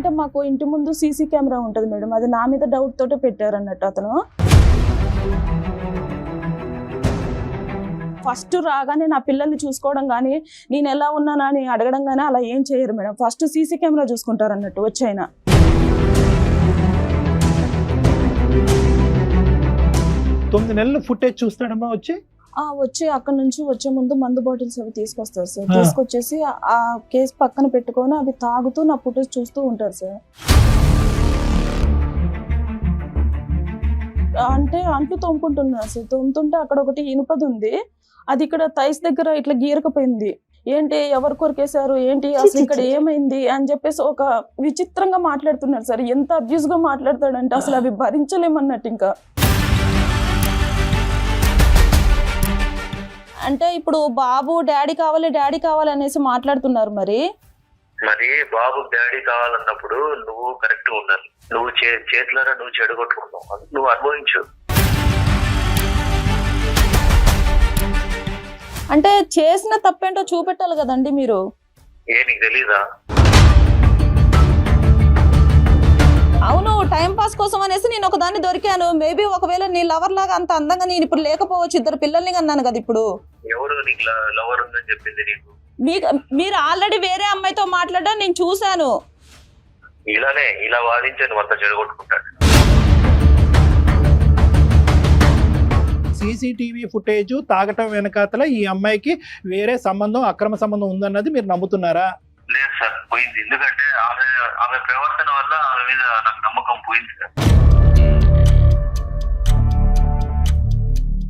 అంటే మాకు ఇంటి ముందు సీసీ కెమెరా ఉంటుంది మేడం, అది నా మీద డౌట్ తోటే పెట్టారు అన్నట్టు అతను. ఫస్ట్ రాగానే నా పిల్లల్ని చూసుకోవడం కానీ నేను ఎలా ఉన్నానా అని అడగడం కానీ అలా ఏం చేయరు మేడం. ఫస్ట్ సీసీ కెమెరా చూసుకుంటారు అన్నట్టు వచ్చైనా. 9 నెలలు ఫుటేజ్ చూస్తాడమ్మా వచ్చి అక్కడ నుంచి వచ్చే ముందు మందు బాటిల్స్ అవి తీసుకొస్తారు సార్. తీసుకొచ్చేసి ఆ కేసు పక్కన పెట్టుకొని అవి తాగుతూ నా ఫుటేజ్ చూస్తూ ఉంటారు సార్. అంటే అంట్లు తోముకుంటున్నారు సార్. తోముతుంటే అక్కడ ఒకటి ఇనుపది ఉంది, అది ఇక్కడ థైస్ దగ్గర ఇట్లా గీరకపోయింది. ఏంటి ఎవరు కొరికేశారు ఏంటి అసలు ఇక్కడ ఏమైంది అని చెప్పేసి ఒక విచిత్రంగా మాట్లాడుతున్నారు సార్. ఎంత అబ్యూస్ గా మాట్లాడతాడంటే అసలు అవి భరించలేమన్నట్టు. ఇంకా అంటే ఇప్పుడు బాబు డాడీ కావాలి అనేసి మాట్లాడుతున్నారు. మరి బాబు డాడీ కావాలన్నప్పుడు నువ్వు కరెక్ట్ ఉండాలి. నువ్వు చేతులారా నువ్వు చెడగొట్టుకున్నావు, నువ్వు అనుభవించు. అంటే చేసిన తప్పేంటో చూపెట్టాలి కదండి మీరు. నీకు తెలీదా? అవును, టైం పాస్ కోసం అనేసి నేను ఒకదాన్ని దొరికాను. మేబీ ఒకవేళ నీ లవర్ లాగా అంత అందంగా నేను ఇప్పుడు లేకపోవచ్చు. 2 పిల్లల్ని కన్నాను కదా ఇప్పుడు. ఎవరు నీకు లవర్ ఉందని చెప్పింది నీకు? మీరు ఆల్రెడీ వేరే అమ్మాయితో మాట్లాడడం నేను చూశాను. ఇలా వాదించాను అంత చెడగొట్టుకుంటాను. సీసీటీవీ ఫుటేజ్ తాగటం వెనకాతల ఈ అమ్మాయికి వేరే సంబంధం, అక్రమ సంబంధం ఉందన్నది మీరు నమ్ముతున్నారా? లేదు సార్, పోయింది. ఎందుకంటే ఆమె ప్రవర్తన వల్ల ఆమె మీద నాకు నమ్మకం పోయింది సార్.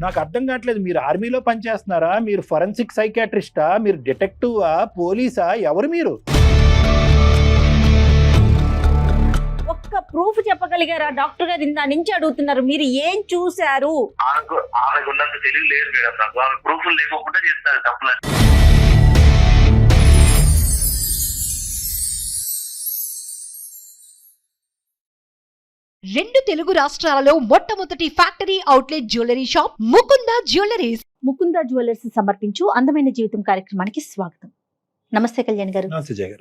నాకు అర్థం కావట్లేదు, మీరు ఆర్మీలో పనిచేస్తున్నారా, మీరు ఫోరెన్సిక్ సైకాట్రిస్టా, మీరు డిటెక్టివా, పోలీసా, ఎవరు మీరు? ఒక్క ప్రూఫ్ చెప్పగలిగారా? డాక్టర్ గారు ఇందా నుంచి అడుగుతున్నారు, మీరు ఏం చూశారు? ఆమెకు ఉన్నంత తెలివి లేదు మేడం నాకు. ఆమె ప్రూఫ్ లేకుండా చేస్తారు తప్పులని. 2 తెలుగు రాష్ట్రాలలో మొట్టమొదటి factory outlet jewellery shop Mukunda jewelleries. Mukunda jewellers సమర్పించు అందమైన జీవితం కార్యక్రమానికి స్వాగతం. నమస్తే కళ్యాణ్ గారు.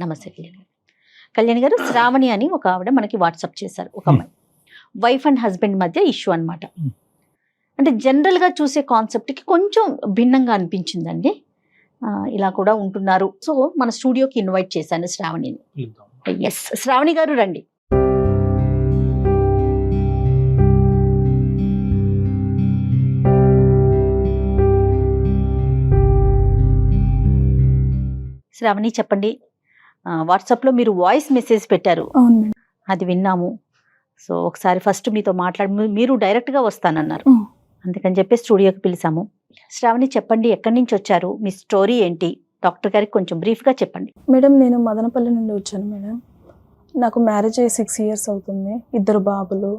నమస్తే కళ్యాణ్ గారు. కళ్యాణ్ గారు, శ్రావణి అని ఒక ఆవిడ మనకి వాట్సాప్ చేశారు. ఒక అమ్మాయి వైఫ్ అండ్ హస్బెండ్ మధ్య ఇష్యూ అన్నమాట. అంటే జనరల్ గా చూసే కాన్సెప్ట్ కి కొంచెం భిన్నంగా అనిపించిందండి. ఇలా కూడా ఉంటున్నారు. సో మన స్టూడియోకి ఇన్వైట్ చేశాను శ్రావణిని. ఎస్, శ్రావణి గారు రండి. శ్రావణి చెప్పండి, వాట్సాప్లో మీరు వాయిస్ మెసేజ్ పెట్టారు, అది విన్నాము. సో ఒకసారి ఫస్ట్ మీతో మీరు డైరెక్ట్గా వస్తానన్నారు, అందుకని చెప్పి స్టూడియోకి పిలిచాము. శ్రావణి చెప్పండి, ఎక్కడి నుంచి వచ్చారు, మీ స్టోరీ ఏంటి, డాక్టర్ గారికి కొంచెం బ్రీఫ్గా చెప్పండి. మేడం, నేను మదనపల్లి నుండి వచ్చాను మేడం. నాకు మ్యారేజ్ అయ్యి 6 years అవుతుంది, 2 బాబులు.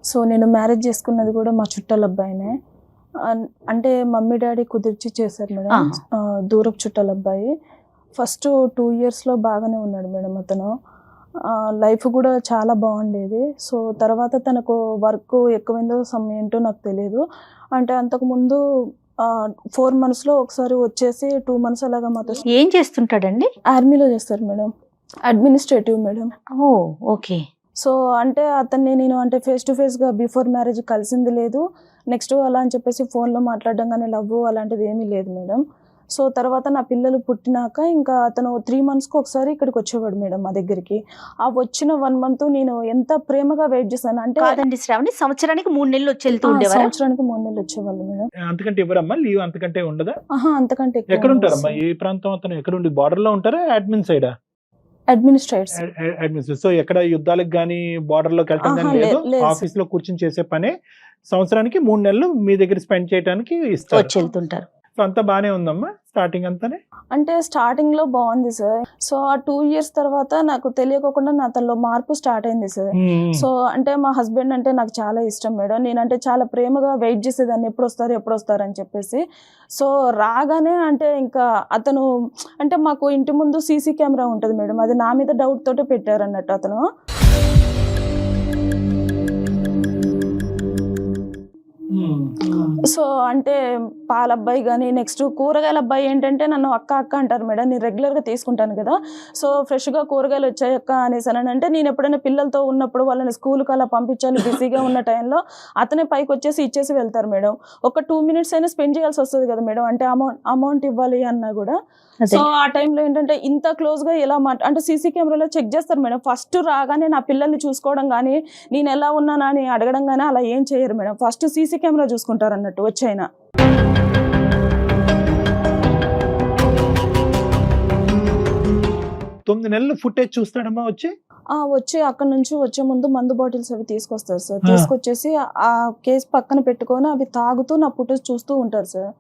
సో నేను మ్యారేజ్ చేసుకున్నది కూడా మా చుట్టాల అబ్బాయినే. అంటే మమ్మీ డాడీ కుదిర్చి చేశారు మేడం, దూరపు చుట్టాల అబ్బాయి. ఫస్ట్ 2 yearsలో బాగానే ఉన్నాడు మేడం అతను. లైఫ్ కూడా చాలా బాగుండేది. సో తర్వాత తనకు వర్క్ ఎక్కువైందో ఏంటో నాకు తెలియదు. అంటే అంతకుముందు 4 monthsలో ఒకసారి వచ్చేసి 2 months అలాగా మాతో. ఏం చేస్తుంటాడండి? ఆర్మీలో చేస్తారు మేడం, అడ్మినిస్ట్రేటివ్ మేడం. ఓ ఓకే. సో అంటే అతన్ని నేను అంటే ఫేస్ టు ఫేస్గా బిఫోర్ మ్యారేజ్ కలిసింది లేదు. నెక్స్ట్ అలా అని చెప్పేసి ఫోన్లో మాట్లాడడం కానీ లవ్ అలాంటిది ఏమీ లేదు మేడం. సో తర్వాత నా పిల్లలు పుట్టినాక ఇంకా అతను 3 monthsకి ఒకసారి ఇక్కడికి వచ్చేవాడు మేడం మా దగ్గరికి. ఆ వచ్చిన 1 month నేను ఎంత ప్రేమగా వెయిట్ చేశాను అంటే. కాదండి శ్రావణి, సంవత్సరానికి 3 నెలలు వచ్చి వెళ్తూ ఉండేవారు? సంవత్సరానికి 3 నెలలు వచ్చేవాళ్ళు మేడం. అంతకంటే ఎవరమ్మా లీవ్? అంతకంటే ఉండదా? అంతకంటే ఎక్కడ ఉంటారమ్మా? ఏ ప్రాంతం అతను? ఎక్కడ ఉండి బార్డర్ లో ఉంటారా, అడ్మిన్ సైడా? అడ్మినిస్ట్రేటర్. సో ఎక్కడ యుద్ధాలకు కానీ బార్డర్ లోకి వెళ్ళటం కానీ లేదు, ఆఫీస్ లో కూర్చొని చేసే పనే. సంవత్సరానికి 3 నెలలు మీ దగ్గర స్పెండ్ చేయడానికి ఇస్తారు, వచ్చి వెళ్తుంటారు. సో అంతా బానే ఉందమ్మా స్టార్టింగ్ అంతానే? అంటే స్టార్టింగ్ లో బాగుంది సార్. సో ఆ 2 years తర్వాత నాకు తెలియకుండా నా తనలో మార్పు స్టార్ట్ అయింది సార్. సో అంటే మా హస్బెండ్ అంటే నాకు చాలా ఇష్టం మేడం. నేనంటే చాలా ప్రేమగా వెయిట్ చేసేదాన్ని, ఎప్పుడు వస్తారు అని చెప్పేసి. సో రాగానే అంటే ఇంకా అతను అంటే మాకు ఇంటి ముందు సీసీ కెమెరా ఉంటుంది మేడం, అది నా మీద డౌట్ తోటే పెట్టారు అన్నట్టు అతను. సో అంటే పాల అబ్బాయి కానీ నెక్స్ట్ కూరగాయల అబ్బాయి ఏంటంటే నన్ను అక్క అక్క అంటారు మేడం. నేను రెగ్యులర్గా తీసుకుంటాను కదా, సో ఫ్రెష్గా కూరగాయలు వచ్చాయి అక్క అనేసి అని అంటే నేను ఎప్పుడైనా పిల్లలతో ఉన్నప్పుడు వాళ్ళని స్కూల్కి అలా పంపించాలి బిజీగా ఉన్న టైంలో అతనే పైకి వచ్చేసి ఇచ్చేసి వెళ్తారు మేడం. ఒక 2 minutes అయినా స్పెండ్ చేయాల్సి వస్తుంది కదా మేడం, అంటే అమౌంట్ ఇవ్వాలి అన్నా కూడా. సో ఆ టైంలో ఏంటంటే ఇంత క్లోజ్గా ఎలా అంటే సీసీ కెమెరాలో చెక్ చేస్తారు మేడం. ఫస్ట్ రాగానే నా పిల్లల్ని చూసుకోవడం కానీ నేను ఎలా ఉన్నానా అని అడగడం కానీ అలా ఏం చేయరు మేడం. ఫస్ట్ సీసీ కెమెరా చూసుకుంటారు అన్నట్టు వచ్చైనా. 9 నెలలు ఫుటేజ్ చూస్తాడమ్మా వచ్చి అక్కడ నుంచి వచ్చే ముందు మందు బాటిల్స్ అవి తీసుకొస్తారు సార్. తీసుకొచ్చేసి ఆ కేసు పక్కన పెట్టుకొని అవి తాగుతూ నా ఫుటేజ్ చూస్తూ ఉంటారు సార్.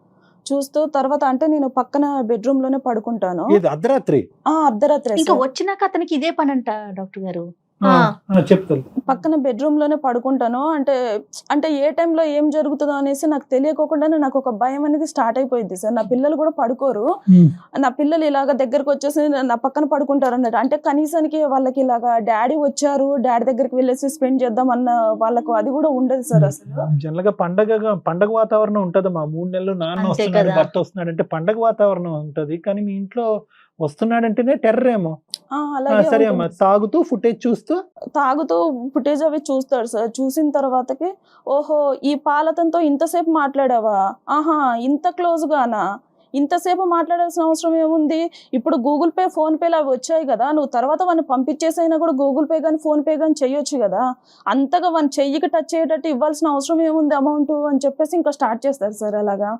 చూస్తూ తర్వాత అంటే నేను పక్కన బెడ్రూమ్ లోనే పడుకుంటాను. అర్ధరాత్రి ఇంకా వచ్చినాక అతనికి ఇదే పని అంట డాక్టర్ గారు. చెప్తాను పక్కన బెడ్రూమ్ లోనే పడుకుంటాను. అంటే ఏ టైంలో ఏం జరుగుతుందో అనేసి నాకు తెలియకోకుండానే నాకు ఒక భయం అనేది స్టార్ట్ అయిపోయింది సార్. నా పిల్లలు కూడా పడుకోరు, నా పిల్లలు ఇలాగ దగ్గరకు వచ్చేసి నా పక్కన పడుకుంటారు అన్నట్టు. అంటే కనీసానికి వాళ్ళకి ఇలాగా డాడీ వచ్చారు, డాడీ దగ్గరికి వెళ్ళేసి స్పెండ్ చేద్దాం అన్న వాళ్ళకు అది కూడా ఉండదు సార్. అసలు జనరల్ గా పండగ వాతావరణం ఉంటదమ్మా. 3 నెలలు నాన్న వస్తున్నాడు భర్త వస్తున్నాడు అంటే పండగ వాతావరణం ఉంటది. కానీ మీ ఇంట్లో వస్తున్నాడంటేనే టెర్రర్ ఏమో. సరే అమ్మా, తాగుతూ ఫుటేజ్ అవి చూస్తాడు సార్. చూసిన తర్వాతకి ఓహో ఈ పాలతంతో ఇంతసేపు మాట్లాడావా, ఆహా ఇంత క్లోజ్ గానా, ఇంతసేపు మాట్లాడాల్సిన అవసరం ఏముంది, ఇప్పుడు గూగుల్ పే ఫోన్ పేలు అవి వచ్చాయి కదా, నువ్వు తర్వాత వాడిని పంపించేసైనా కూడా గూగుల్ పే కానీ ఫోన్ పే కానీ చెయ్యొచ్చు కదా, అంతగా వాడిని చెయ్యికి టచ్ అయ్యేటట్టు ఇవ్వాల్సిన అవసరం ఏముంది అమౌంట్ అని చెప్పేసి ఇంకా స్టార్ట్ చేస్తారు సార్ అలాగా.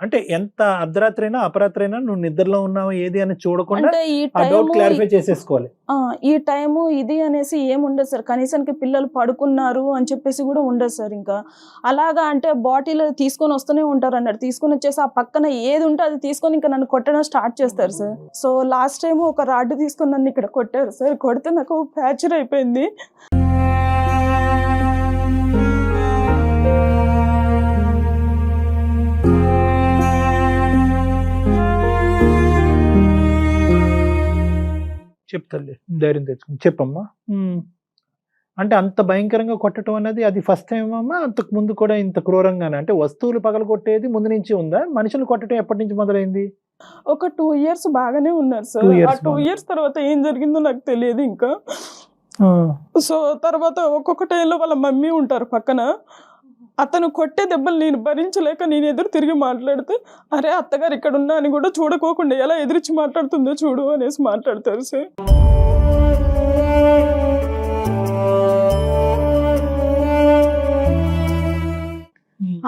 అంటే ఎంత అర్ధరాత్రి అయినా అపరాత్రి అయినా నువ్వు నిద్రలో ఉన్నావు ఏది అని చూడకుండా క్లారిఫై చేసేసుకోవాలి. ఈ టైము ఇది అనేసి ఏముండదు సార్. కనీసానికి పిల్లలు పడుకున్నారు అని చెప్పేసి కూడా ఉండదు సార్. ఇంకా అలాగా అంటే బాటిల్ తీసుకొని వస్తూనే ఉంటారు అన్నట్టు. తీసుకొని వచ్చేసి ఆ పక్కన ఏది ఉంటే అది తీసుకొని ఇంకా నన్ను కొట్టడం స్టార్ట్ చేస్తారు సార్. సో లాస్ట్ టైం ఒక రాడ్ తీసుకొని నన్ను ఇక్కడ కొట్టారు సార్. కొడితే నాకు ఫ్రాక్చర్ అయిపోయింది. చెప్తాలే, ధైర్యం తెచ్చుకుని చెప్పమ్మా. అంటే అంత భయంకరంగా కొట్టడం అనేది అది ఫస్ట్ టైం అమ్మా? అంతకు ముందు కూడా ఇంత క్రూరంగానే అంటే వస్తువులు పగల కొట్టేది ముందు నుంచి ఉందా? మనుషులు కొట్టడం ఎప్పటి నుంచి మొదలైంది? ఒక 2 years బాగానే ఉన్నారు సార్. ఆ 2 years తర్వాత ఏం జరిగిందో నాకు తెలియదు ఇంకా. సో తర్వాత ఒక్కొక్క టైంలో వాళ్ళ మమ్మీ ఉంటారు పక్కన. అతను కొట్టే దెబ్బలు నేను భరించలేక నేను ఎదురు తిరిగి మాట్లాడితే అరే అత్తగారు ఇక్కడ ఉన్నా అని కూడా చూడకోకుండా ఎలా ఎదురిచ్చి మాట్లాడుతుందో చూడు అనేసి మాట్లాడతారు సార్.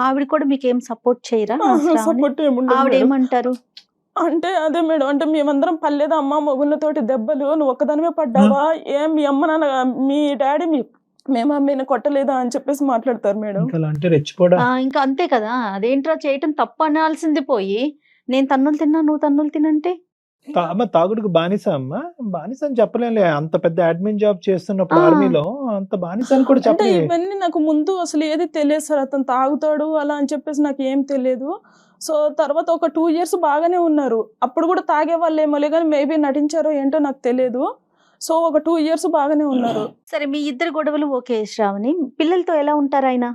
ఆవిడ కూడా మీకేం సపోర్ట్ చేయరా? సపోర్ట్ ఏమంటారు అంటే అదే మేడం, అంటే మేమందరం పర్లేదు అమ్మ మొగుళ్ళతోటి దెబ్బలు నువ్వు ఒక్కదానివే పడ్డావా, ఏం మీ అమ్మ నాన్న మీ డాడీ మేము అమ్మని కొట్టలేదా అని చెప్పేసి మాట్లాడతారు మేడం. ఇంకా అంతే కదా, అదేంట్రా చేయటం తప్పు అనాల్సింది పోయి నేను తన్నులు తిన్నా నువ్వు తన్నులు తినంటే తాగుడుకు బానిస అమ్మా. బానిస అని చెప్పలేంలే, అంత పెద్ద అడ్మిన్ జాబ్ చేస్తున్నప్పుడు ఆర్మీలో అంత బానిస అని కూడా చెప్పలేదు. ఇవన్నీ నాకు ముందు అసలు ఏది తెలియదు సార్. అతను తాగుతాడు అలా అని చెప్పేసి నాకు ఏం తెలియదు. సో తర్వాత ఒక 2 years బాగానే ఉన్నారు. అప్పుడు కూడా తాగే వాళ్ళు ఏమోలే కానీ మేబీ నటించారో ఏంటో నాకు తెలియదు. సో ఒక 2 years బాగానే ఉన్నారు. సరే మీ ఇద్దరు గొడవలు ఓకే శ్రావణి, పిల్లలతో ఎలా ఉంటారు ఆయన?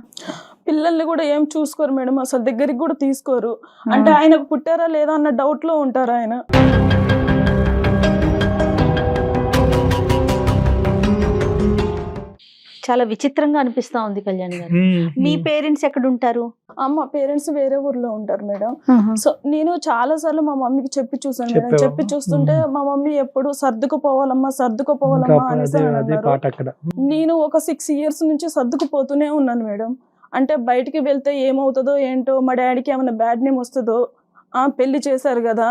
పిల్లల్ని కూడా ఏం చూసుకోరు మేడం, అసలు దగ్గరికి కూడా తీసుకోరు. అంటే ఆయనకు పుట్టారా లేదా అన్న డౌట్ లో ఉంటారు ఆయన. చాలా విచిత్రంగా అనిపిస్తా ఉంది కళ్యాణ్ గారు. మీ పేరెంట్స్ ఎక్కడ ఉంటారు? మా పేరెంట్స్ వేరే ఊర్లో ఉంటారు మేడం. సో నేను చాలా సార్లు మా మమ్మీకి చెప్పి చూసాను మేడం. చెప్పి చూస్తుంటే మా మమ్మీ ఎప్పుడు సర్దుకుపోవాలమ్మా అనేసి అన్నారు. నేను ఒక 6 years నుంచి సర్దుకుపోతూనే ఉన్నాను మేడం. అంటే బయటికి వెళ్తే ఏమవుతుందో ఏంటో, మా డాడీకి ఏమైనా బ్యాడ్ నేమ్ వస్తుందో, పెళ్లి చేశారు కదా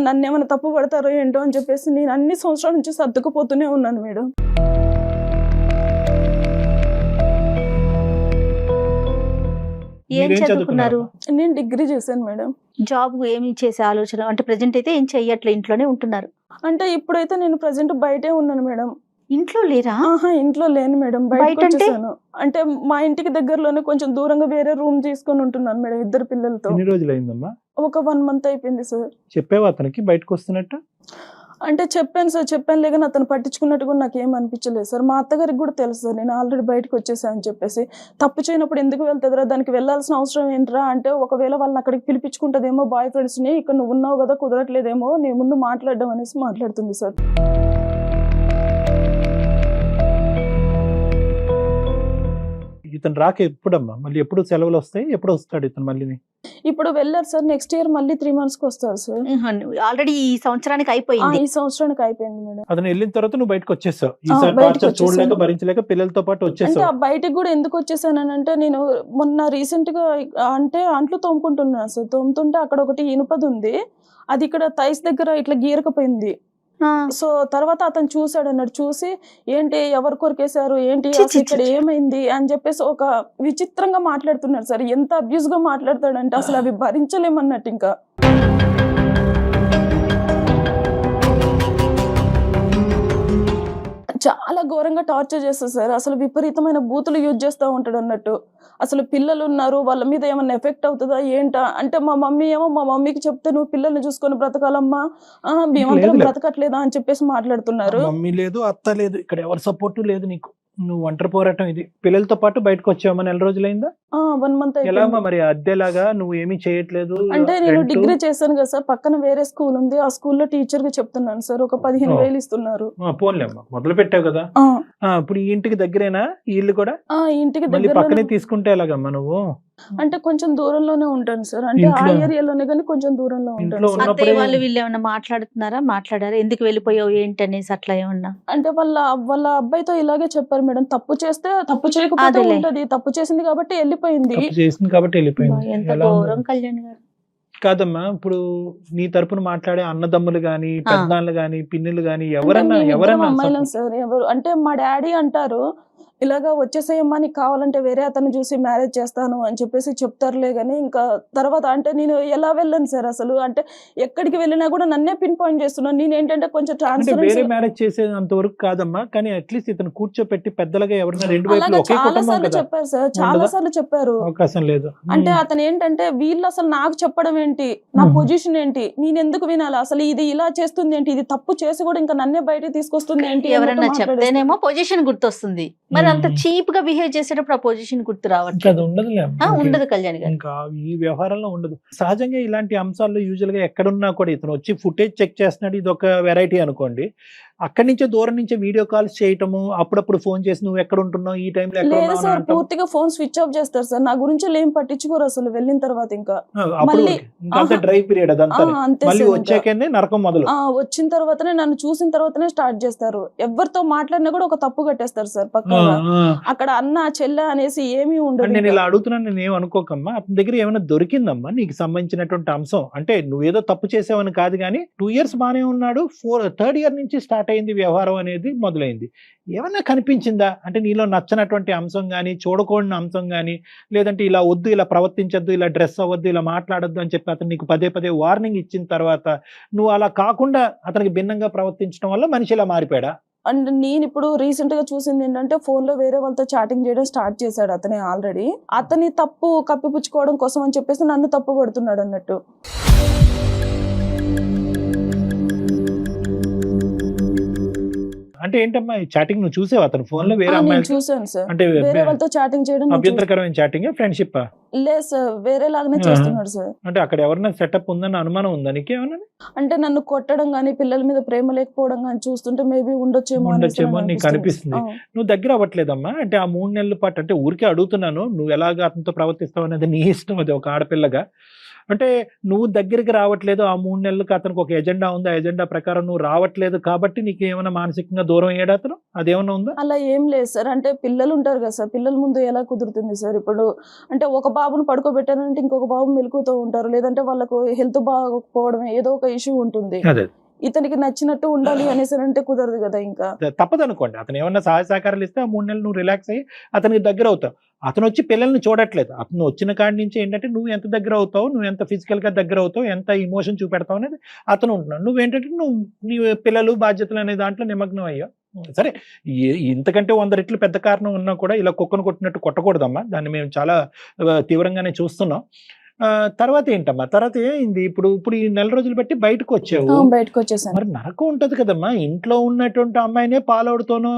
నన్ను ఏమైనా తప్పు పడతారో ఏంటో అని చెప్పేసి నేను అన్ని సంవత్సరాల నుంచి సర్దుకుపోతూనే ఉన్నాను మేడం. ఏం చదువుకున్నారు? నేను డిగ్రీ చేశాను మేడం. జాబ్ ఏమి చేసే ఆలోచన అంటే ప్రెజెంట్ అయితే ఏం చెయ్యట్లే, ఇంట్లోనే ఉంటున్నారు? అంటే ఇప్పుడైతే నేను ప్రెజెంట్ బయటే ఉన్నాను మేడం. ఇంట్లో లేరా? ఇంట్లో లేను మేడం, బయటకు వచ్చేసాను. అంటే మా ఇంటికి దగ్గరలోనే కొంచెం దూరంగా వేరే రూమ్ తీసుకొని ఉంటున్నాను మేడం 2 పిల్లలతో. ఎన్ని రోజులు అయిందమ్మా? ఒక 1 month అయిపోయింది సార్. చెప్పేవా అతనికి బయటకు వస్తున్నట్టు? అంటే చెప్పాను సార్, చెప్పాను లేదని అతను పట్టించుకున్నట్టు కూడా నాకు ఏం అనిపించలేదు సార్. మా అత్తగారికి కూడా తెలుసు సార్ నేను ఆల్రెడీ బయటకు వచ్చేసాను అని చెప్పేసి. తప్పు చేయనప్పుడు ఎందుకు వెళ్తుందిరా, దానికి వెళ్ళాల్సిన అవసరం ఏంట్రా అంటే, ఒకవేళ వాళ్ళని అక్కడికి పిలిపించుకుంటుందేమో బాయ్ ఫ్రెండ్స్ని, ఇక్కడ నువ్వు ఉన్నావు కదా కుదరట్లేదేమో నీ ముందు మాట్లాడడం అనేసి మాట్లాడుతుంది సార్. ఇతను రాక ఎప్పుడమ్మా, మళ్ళీ ఎప్పుడు సెలవులు వస్తాయి, ఎప్పుడు వస్తాడు ఇతను మళ్ళీ? ఇప్పుడు వెళ్ళారు సార్, నెక్స్ట్ ఇయర్ మళ్ళీ 3 monthsకి వస్తారు సార్. ఆల్రెడీ ఈ సంవత్సరానికి అయిపోయింది. ఈ సంవత్సరానికి అయిపోయింది మేడం. అతను వెళ్ళిన తర్వాత నువ్వు బయటకు వచ్చేసావు, ఈసారి బయటకు టార్చర్ చూడలేక వచ్చేసాను. భరించలేక పిల్లలతో పాటు అంటే వచ్చేసావు. ఆ బయటికి కూడా ఎందుకు వచ్చేసానంటే, నేను మొన్న రీసెంట్ గా అంటే అంట్లు తోముకుంటున్నాను సార్. తోముతుంటే అక్కడ ఒకటి ఇనుపది ఉంది, అది ఇక్కడ థైస్ దగ్గర ఇట్లా గీరకపోయింది. సో తర్వాత అతను చూసాడు అన్నాడు, చూసి ఏంటి ఎవరు కొరికేశారు ఏంటి అసలు ఇక్కడ ఏమైంది అని చెప్పేసి ఒక విచిత్రంగా మాట్లాడుతున్నాడు సార్. ఎంత అబ్యూస్ గా మాట్లాడతాడంటే అసలు అవి భరించలేమన్నట్టు. ఇంకా చాలా ఘోరంగా టార్చర్ చేస్తారు సార్. అసలు విపరీతమైన బూతులు యూజ్ చేస్తూ ఉంటాడు అన్నట్టు. అసలు పిల్లలు ఉన్నారు, వాళ్ళ మీద ఏమన్నా ఎఫెక్ట్ అవుతుందా ఏంటా అంటే, మా మమ్మీ ఏమో మా మమ్మీకి చెప్తే నువ్వు పిల్లల్ని చూసుకొని బ్రతకాలమ్మా, మేమందరం బ్రతకట్లేదా అని చెప్పేసి మాట్లాడుతున్నారు. మమ్మీ లేదు, అత్త లేదు, ఇక్కడ ఎవరి సపోర్టు లేదు నీకు, నువ్వు ఒంటరి పోరాటం ఇది. పిల్లలతో పాటు బయటకు వచ్చావా? నెల రోజులైందా? 1 month ఎలా మరి అద్దెలాగా నువ్వు ఏమీ చేయట్లేదు? అంటే నేను డిగ్రీ చేశాను కదా సార్, పక్కన వేరే స్కూల్ ఉంది, ఆ స్కూల్లో టీచర్ గా చెప్తున్నాను సార్. ఒక 15,000 ఇస్తున్నారు. పోన్లేమ్మా, మొదలు పెట్టావు కదా. ఇప్పుడు ఈ ఇంటికి దగ్గరేనా ఈ ఇల్లు కూడా? ఇంటికి మళ్ళీ దగ్గర పక్కనే తీసుకుంటే ఎలాగమ్మా నువ్వు? అంటే కొంచెం దూరంలోనే ఉంటాను సార్. అంటే ఆ ఏరియాలోనే కానీ కొంచెం దూరంలో ఉంటాను సార్. అత్తయ్య వాళ్ళు వీళ్ళు ఏమన్నా మాట్లాడారా? ఎందుకు వెళ్ళిపోయావు ఏంటి అనేసి అట్లా ఏమన్నా? అంటే వాళ్ళ అబ్బాయితో ఇలాగే చెప్పారు మేడం, తప్పు చేస్తే తప్పు చేయకపోతే ఉంటది, తప్పు చేసింది కాబట్టి వెళ్ళిపోయింది. తప్పు చేసింది కాబట్టి వెళ్ళిపోయింది. ఎంత ఎలా ఉంది? ఘోరం కళ్యాణ్ గారు. కాదమ్మా, ఇప్పుడు నీ తరపున మాట్లాడే అన్నదమ్ములు గాని, పెద్దనాన్నలు గాని, పిన్నులు గాని అంటే ఎవరన్నా మేమిద్దరం అమ్మాయిలం సార్. ఎవరు అంటే మా డాడీ అంటారు, ఇలాగా వచ్చేసేయమ్మా నీకు కావాలంటే వేరే అతను చూసి మ్యారేజ్ చేస్తాను అని చెప్పేసి చెప్తారులే కానీ, ఇంకా తర్వాత అంటే నేను ఎలా వెళ్ళను సార్ అసలు. అంటే ఎక్కడికి వెళ్ళినా కూడా నన్నే పిన్ పాయింట్ చేస్తున్నాను. నేను ఏంటంటే కొంచెం అంటే ట్రాన్స్ఫర్ వేరే మ్యారేజ్ చేసేంత వరకు కాదమ్మా, కానీ అట్లీస్ట్ ఇతను కూర్చోపెట్టి పెద్దలుగా ఎవరైనా రెండు వైపులు అలాగా ఒకే చాలా కుటుంబం సార్లు కదా, చెప్పారు సార్, చాలా సార్లు చెప్పారు. అవకాశం లేదు. అంటే అతను ఏంటంటే, వీళ్ళు అసలు నాకు చెప్పడం ఏంటి, నా పొజిషన్ ఏంటి, నేను ఎందుకు వినాలి అసలు, ఇది ఇలా చేస్తుంది ఏంటి, ఇది తప్పు చేసి కూడా ఇంకా నన్నే బయట తీసుకొస్తుంది ఏంటి, ఎవరన్నా చెప్తేనేమో పొజిషన్ గుర్తొస్తుంది, మరి అంత చీప్ గా బిహేవ్ చేసేటప్పుడు ఆ పొజిషన్ గుర్తు రావట్లేదు. ఉండదు కళ్యాణ్ గారు. ఇంకా ఈ వ్యవహారంలో ఉండదు. సహజంగా ఇలాంటి అంశాల్లో యూజువల్ గా ఎక్కడున్నా కూడా ఇతను వచ్చి ఫుటేజ్ చెక్ చేస్తున్నాడు, ఇది ఒక వెరైటీ అనుకోండి. అక్కడి నుంచే దూరం నుంచే వీడియో కాల్స్ చేయటము, అప్పుడప్పుడు ఫోన్ చేసి నువ్వు ఎక్కడ ఉంటున్నావు, ఈ టైంలో ఎక్కడ లేదు ఉన్నావు సార్, అంటాం. పూర్తిగా ఫోన్ స్విచ్ ఆఫ్ చేస్తారు సార్. నా గురించి ఏం పట్టించుకోరు అసలు. వెళ్ళిన తర్వాత ఇంకా అప్పుడు మళ్ళీ ఇంకా డ్రై పీరియడ్ అదంతా. అంతే మళ్ళీ సార్. వచ్చాకనే నరకం మొదలు. వచ్చిన తర్వాతనే, నన్ను చూసిన తర్వాతనే స్టార్ట్ చేస్తారు. ఎవరితో మాట్లాడినా కూడా ఒక తప్పు కట్టేస్తారు సార్ పక్కన. అక్కడ అన్న చెల్లె అనేసి ఏమీ ఉండదు. నేను ఇలా అడుగుతున్నాను, నేను ఏం అనుకోకమ్మా. అతని దగ్గర ఏమైనా దొరికిందమ్మా నీకు సంబంధించినటువంటి అంశం? అంటే నువ్వేదో తప్పు చేసావని కాదు కానీ, 2 years బానే ఉన్నాడు, 3rd year నుంచి స్టార్ట్ అయింది వ్యవహారం అనేది మొదలైంది. ఏమన్నా కనిపించిందా అంటే నీలో నచ్చనటువంటి అంశం కానీ, చూడకూడని అంశం కానీ, లేదంటే ఇలా వద్దు, ఇలా ప్రవర్తించొద్దు, ఇలా డ్రెస్ అవ్వద్దు, ఇలా మాట్లాడొద్దు అని చెప్పి అతను నీకు పదే పదే వార్నింగ్ ఇచ్చిన తర్వాత నువ్వు అలా కాకుండా అతనికి భిన్నంగా ప్రవర్తించడం వల్ల మనిషి ఇలా మారిపోయాడా? అండ్ నేను ఇప్పుడు రీసెంట్ గా చూసింది ఏంటంటే, ఫోన్ లో వేరే వాళ్ళతో చాటింగ్ చేయడం స్టార్ట్ చేశాడు అతనే ఆల్రెడీ. అతని తప్పు కప్పిపుచ్చుకోవడం కోసం అని చెప్పేసి నన్ను తప్పు పడుతున్నాడు అన్నట్టు. అంటే ఏంటమ్మా ఈ చాటింగ్ నువ్వు చూసావు అతను ఫోన్ లో వేరే నేను అమ్మాయి? చూసాను సార్, అంటే వేరే వాళ్ళతో చాటింగ్ చేయడం నేను అభ్యంతరకరమైన చాటింగ్, ఫ్రెండ్షిప్? లేదు సార్, వేరే లాగానే చేస్తున్నాడు సార్. అంటే అక్కడ ఎవరైనా సెటప్ ఉందన్న అనుమానం ఉందా నీకేమన్నా? అంటే నన్ను కొట్టడం గానీ, పిల్లల మీద ప్రేమ లేకపోవడం గానీ చూస్తుంటే మేబీ ఉండొచ్చేమో నీకు అనిపిస్తుంది. నువ్వు దగ్గర అవ్వట్లేదమ్మా. అంటే ఆ 3 నెలల పాటు, అంటే ఊరికే అడుగుతున్నాను, నువ్వు ఎలాగ అతనితో ప్రవర్తిస్తావు అనేది నీ ఇష్టం, అది ఒక ఆడపిల్లగా. అంటే నువ్వు దగ్గరికి రావట్లేదు, ఆ 3 నెలలకు అతనికి ఒక ఎజెండా ఉంది, ఆ ఎజెండా ప్రకారం నువ్వు రావట్లేదు కాబట్టి నీకు ఏమైనా మానసికంగా దూరం అయ్యాడు అతను? అదేమన్నా ఉందా? అలా ఏం లేదు సార్. అంటే పిల్లలు ఉంటారు కదా సార్, పిల్లల ముందు ఎలా కుదురుతుంది సార్? ఇప్పుడు అంటే ఒక బాబును పడుకోబెట్టారంటే ఇంకొక బాబు మెలుకుతూ ఉంటారు, లేదంటే వాళ్ళకు హెల్త్ బాగోకపోవడం ఏదో ఒక ఇష్యూ ఉంటుంది. అదే ఇతనికి నచ్చినట్టు ఉండాలి అనేసి అంటే కుదరదు కదా. ఇంకా తప్పదు అనుకోండి, అతను ఏమన్నా సహాయ సహకారాలు ఇస్తే ఆ 3 నెలలు నువ్వు రిలాక్స్ అయ్యి అతనికి దగ్గర అవుతావు. అతను వచ్చి పిల్లల్ని చూడట్లేదు. అతను వచ్చిన కాడి నుంచి ఏంటంటే నువ్వు ఎంత దగ్గర అవుతావు, నువ్వు ఎంత ఫిజికల్ గా దగ్గర అవుతావు, ఎంత ఇమోషన్ చూపెడతావు అనేది అతను ఉంటున్నాడు. నువ్వేంటంటే నీ పిల్లలు బాధ్యతలు అనే దాంట్లో నిమగ్నం అయ్యావు. సరే, ఇంతకంటే 100 రెట్లు పెద్ద కారణం ఉన్నా కూడా ఇలా కుక్కను కొట్టినట్టు కొట్టకూడదమ్మా. దాన్ని మేము చాలా తీవ్రంగానే చూస్తున్నాం. తర్వాత ఏంటమ్మా? తర్వాత ఏమైంది? ఇప్పుడు ఈ నెల రోజులు బట్టి బయటకు వచ్చావు. బయటకు వచ్చేసాను. మరి నరకం ఉంటది కదమ్మా. ఇంట్లో ఉన్నటువంటి అమ్మాయినే పాలోడుతోనూ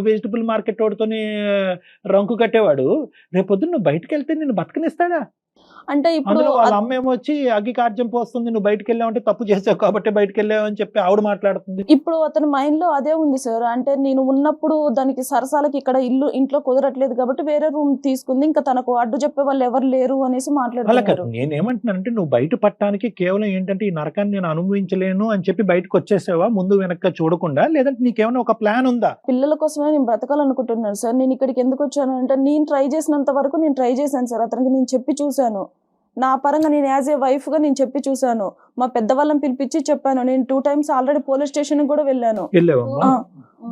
వెజిటబుల్ మార్కెట్ ఓడితోని రంకు కట్టేవాడు రేపొద్దున నువ్వు బయటకు వెళ్తే నిన్ను బతకనిస్తాడా? అంటే ఇప్పుడు అందులో వాళ్ళ అమ్మ ఏమో వచ్చి అగ్గి కార్యం పోస్తుంది, నువ్వు బయటకు వెళ్ళావంటే తప్పు చేసావు కాబట్టి బయటకు వెళ్ళావు అని చెప్పి ఆవిడ మాట్లాడుతుంది. ఇప్పుడు అతని మైండ్ లో అదే ఉంది సార్. అంటే నేను ఉన్నప్పుడు దానికి సరసాలకి ఇక్కడ ఇంట్లో కుదరట్లేదు కాబట్టి వేరే రూమ్ తీసుకుంది, ఇంకా తనకు అడ్డు చెప్పే వాళ్ళు ఎవరు లేరు అనేసి అలా మాట్లాడుతున్నారు. కాదు, నేనేమంటున్నానంటే నువ్వు బయట పట్టడానికి కేవలం ఏంటంటే ఈ నరకాన్ని నేను అనుభవించలేను అని చెప్పి బయటకు వచ్చేసావా ముందు వెనక చూడకుండా, లేదంటే నీకేమైనా ఒక ప్లాన్ ఉందా? పిల్లల కోసమే నేను బ్రతకాలనుకుంటున్నాను సార్. నేను ఇక్కడికి ఎందుకు వచ్చాను అంటే నేను ట్రై చేసినంత వరకు నేను ట్రై చేశాను సార్. అతనికి నేను చెప్పి చూశాను, నా పరంగా నేను యాజ్ ఏ వైఫ్ గా నేను చెప్పి చూశాను. మా పెద్దవాళ్ళని పిలిపించి చెప్పాను. నేను 2 times ఆల్రెడీ పోలీస్ స్టేషన్ కూడా వెళ్ళాను. వెళ్ళావమ్మా?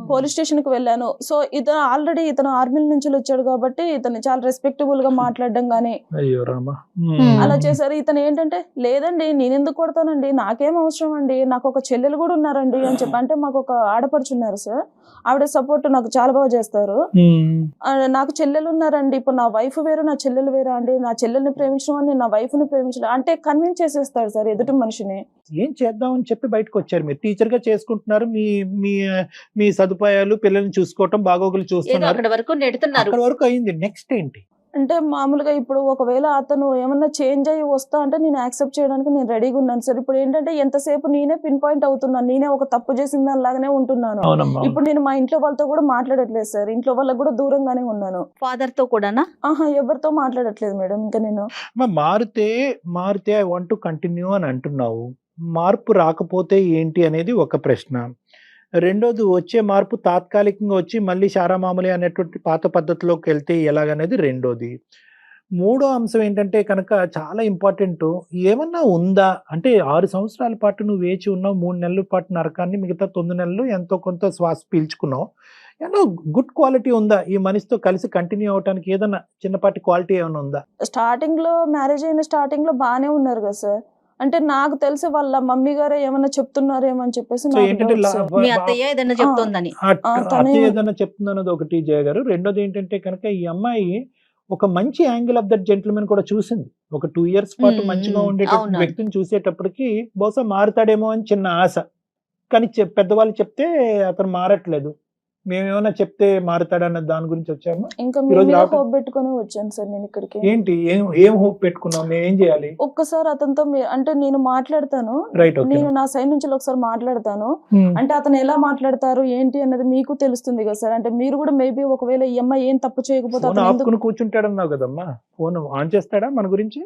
పోలీస్ స్టేషన్ కి వెళ్ళాను. సో ఇతను ఆర్మీ నుంచి వచ్చాడు కాబట్టి ఇతను చాలా రెస్పెక్టబుల్ గా మాట్లాడడం గానీ అయ్యో రామా. అలా చేశారు. ఇతను ఏంటంటే లేదండి నేను ఎందుకు కొడతానండి, నాకేం అవసరం అండి, నాకు ఒక చెల్లెలు కూడా ఉన్నారండి అని చెప్పి. అంటే మాకు ఒక ఆడపడుచున్నారు సార్, ఆవిడ సపోర్ట్ నాకు చాలా బాగా చేస్తారు. నాకు చెల్లెలు ఉన్నారండి, ఇప్పుడు నా వైఫ్ వేరు నా చెల్లెలు వేరా అండి, నా చెల్లెల్ని ప్రేమించడం అని నా వైఫ్ ని ప్రేమించడం అంటే కన్విన్స్ చేసేస్తాడు సార్ ఎదుటి మనిషిని. ఏం చేద్దామని చెప్పి బయటకు వచ్చారు. మీరు టీచర్ గా చేసుకుంటున్నారు, మీ మీ మీ సదుపాయాలు, పిల్లల్ని చూసుకోవటం, బాగోగులు చూస్తున్నారు, అక్కడ వరకు నెడుతున్నారు. అక్కడ వరకు అయింది. నెక్స్ట్ ఏంటి? అంటే మామూలుగా ఇప్పుడు ఒకవేళ అతను ఏమన్నా చేంజ్ అయ్యి వస్తా అంటే నేను యాక్సెప్ట్ చేయడానికి నేను రెడీగా ఉన్నాను సార్. ఇప్పుడు ఏంటంటే ఎంతసేపు నేనే పిన్ పాయింట్ అవుతున్నాను, నేనే ఒక తప్పు చేసిన దానిలాగానే ఉంటున్నాను. ఇప్పుడు నేను మా ఇంట్లో వాళ్ళతో కూడా మాట్లాడట్లేదు సార్, ఇంట్లో వాళ్ళకి కూడా దూరంగానే ఉన్నాను. ఫాదర్ తో కూడానా? ఎవరితో మాట్లాడట్లేదు మేడం. ఇంకా నేను మారితే ఐ వాంట్ టు కంటిన్యూ అని అంటున్నావు. మార్పు రాకపోతే ఏంటి అనేది ఒక ప్రశ్న. రెండోది, వచ్చే మార్పు తాత్కాలికంగా వచ్చి మళ్ళీ శారామామూలి అనేటువంటి పాత పద్ధతిలోకి వెళ్తే ఎలాగనేది రెండోది. మూడో అంశం ఏంటంటే కనుక చాలా ఇంపార్టెంట్, ఏమన్నా ఉందా అంటే 6 సంవత్సరాల పాటు నువ్వు వేచి ఉన్నావు, 3 నెలల పాటు నరకాన్ని, మిగతా 9 నెలలు ఎంతో కొంత శ్వాస పీల్చుకున్నావు. ఏమన్నా గుడ్ క్వాలిటీ ఉందా ఈ మనిషితో కలిసి కంటిన్యూ అవడానికి? ఏదన్నా చిన్నపాటి క్వాలిటీ ఏమైనా ఉందా? స్టార్టింగ్ లో మ్యారేజ్ అయిన స్టార్టింగ్ లో బాగానే ఉన్నారు కదా సార్. అంటే నాకు తెలిసి వాళ్ళ మమ్మీ గారే ఏమన్నా చెప్తున్నారేమో అని చెప్పేసి సో నాకు ఏంటంటే doubt సార్. మీ అత్తయ్య ఏదైనా చెప్తోందని? తనే- అత్తయ్య ఏదైనా చెప్తుందన్నది ఒకటి జయ గారు. రెండోది ఏంటంటే కనుక ఈ అమ్మాయి ఒక మంచి యాంగిల్ ఆఫ్ దట్ జెంటిల్మెన్ కూడా చూసింది. ఒక 2 years పాటు మంచిగా ఉండేటటువంటి అవును. వ్యక్తిని చూసేటప్పటికి బహుశా మారుతాడేమో అని చిన్న ఆశ. కానీ పెద్దవాళ్ళు చెప్తే అతను మారట్లేదు. మేమేమైనా చెప్తే మారుతాడన్న దాని గురించి వచ్చాము. ఇంకా ఈ రోజు మీద రావటం- హోప్ పెట్టుకొని వచ్చాను సార్ నేను ఇక్కడికి. ఏంటి ఏం హోప్ పెట్టుకున్నాం? మేము ఏం చేయాలి? ఒక్కసారి అతనితో అంటే నేను మాట్లాడతాను, రైట్, ఓకే. నేను నా సైడ్ నుంచి ఒకసారి మాట్లాడతాను. అంటే అతను ఎలా మాట్లాడతారు ఏంటి అన్నది మీకు తెలుస్తుంది కదా సార్. అంటే మీరు కూడా మేబీ ఒకవేళ ఈ అమ్మాయి ఏం తప్పు చేయకపోతే ఫోన్ అతను ఎందుకు ఆపుకుని కూర్చుంటాడన్నావు కదమ్మా, ఫోన్ ఆన్ చేస్తాడా మన గురించి?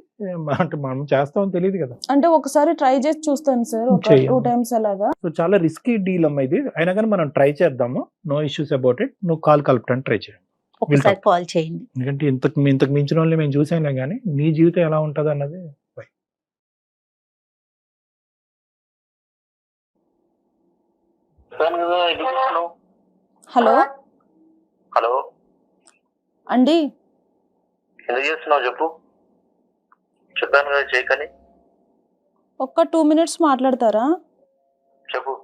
అంటే మనం చేస్తామని తెలియదు కదా. అంటే ఒకసారి ట్రై చేసి చూస్తాను సార్, ఒక చెయ్యమ్మా. 2 times అలాగా. సో చాలా రిస్కీ డీల్ అమ్మా ఇది. అయినా కానీ మనం ట్రై చేద్దాము, నో ఇష్యూస్ అబౌట్ ఇట్. నువ్వు కాల్ కలపడానికి ట్రై చేయండి. ఒకసారి కాల్ చేయండి. ఎందుకంటే ఇంతకు మించిన వాళ్ళని మేము చూసాంలే కానీ నీ జీవితం ఎలా ఉంటుంది అన్నది. హలో హలో, అండి, ఎందుకు చేస్తున్నావు చెప్పు. చెప్పాను కదా చేయకని. ఒక్క 2 minutes మాట్లాడతారా? చెప్పు.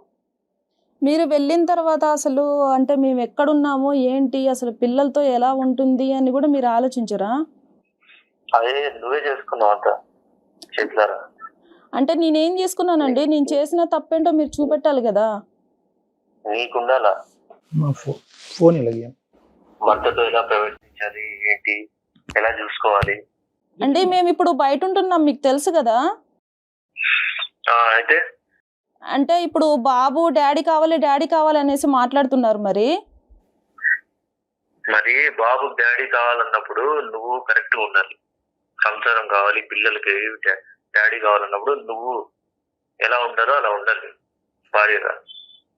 మీరు వెళ్ళిన తర్వాత అసలు అంటే మేము ఎక్కడున్నామో ఏంటి, అసలు పిల్లలతో ఎలా ఉంటుంది అని కూడా మీరు ఆలోచించరా? అదే నువ్వే చేసుకున్నావు అంత చేతులారా. అంటే నేనేం చేసుకున్నానండి, నేను చేసిన తప్పేంటో మీరు చూపెట్టాలి కదా. నీకుండాలా మా ఫోన్ ఇలాగే భర్తతో ఎలా ప్రవర్తించాలి, ఏంటి, ఎలా చూసుకోవాలి. అంటే మేము ఇప్పుడు బయట ఉంటున్నాం, మీకు తెలుసు కదా. అయితే అంటే ఇప్పుడు బాబు డాడీ కావాలి అనేసి మాట్లాడుతున్నారు. మరి బాబు డాడీ కావాలన్నప్పుడు నువ్వు కరెక్ట్ ఉండాలి. సంసారం కావాలి, పిల్లలకి డాడీ కావాలన్నప్పుడు నువ్వు ఎలా ఉండాలో అలా ఉండాలి భార్యగా.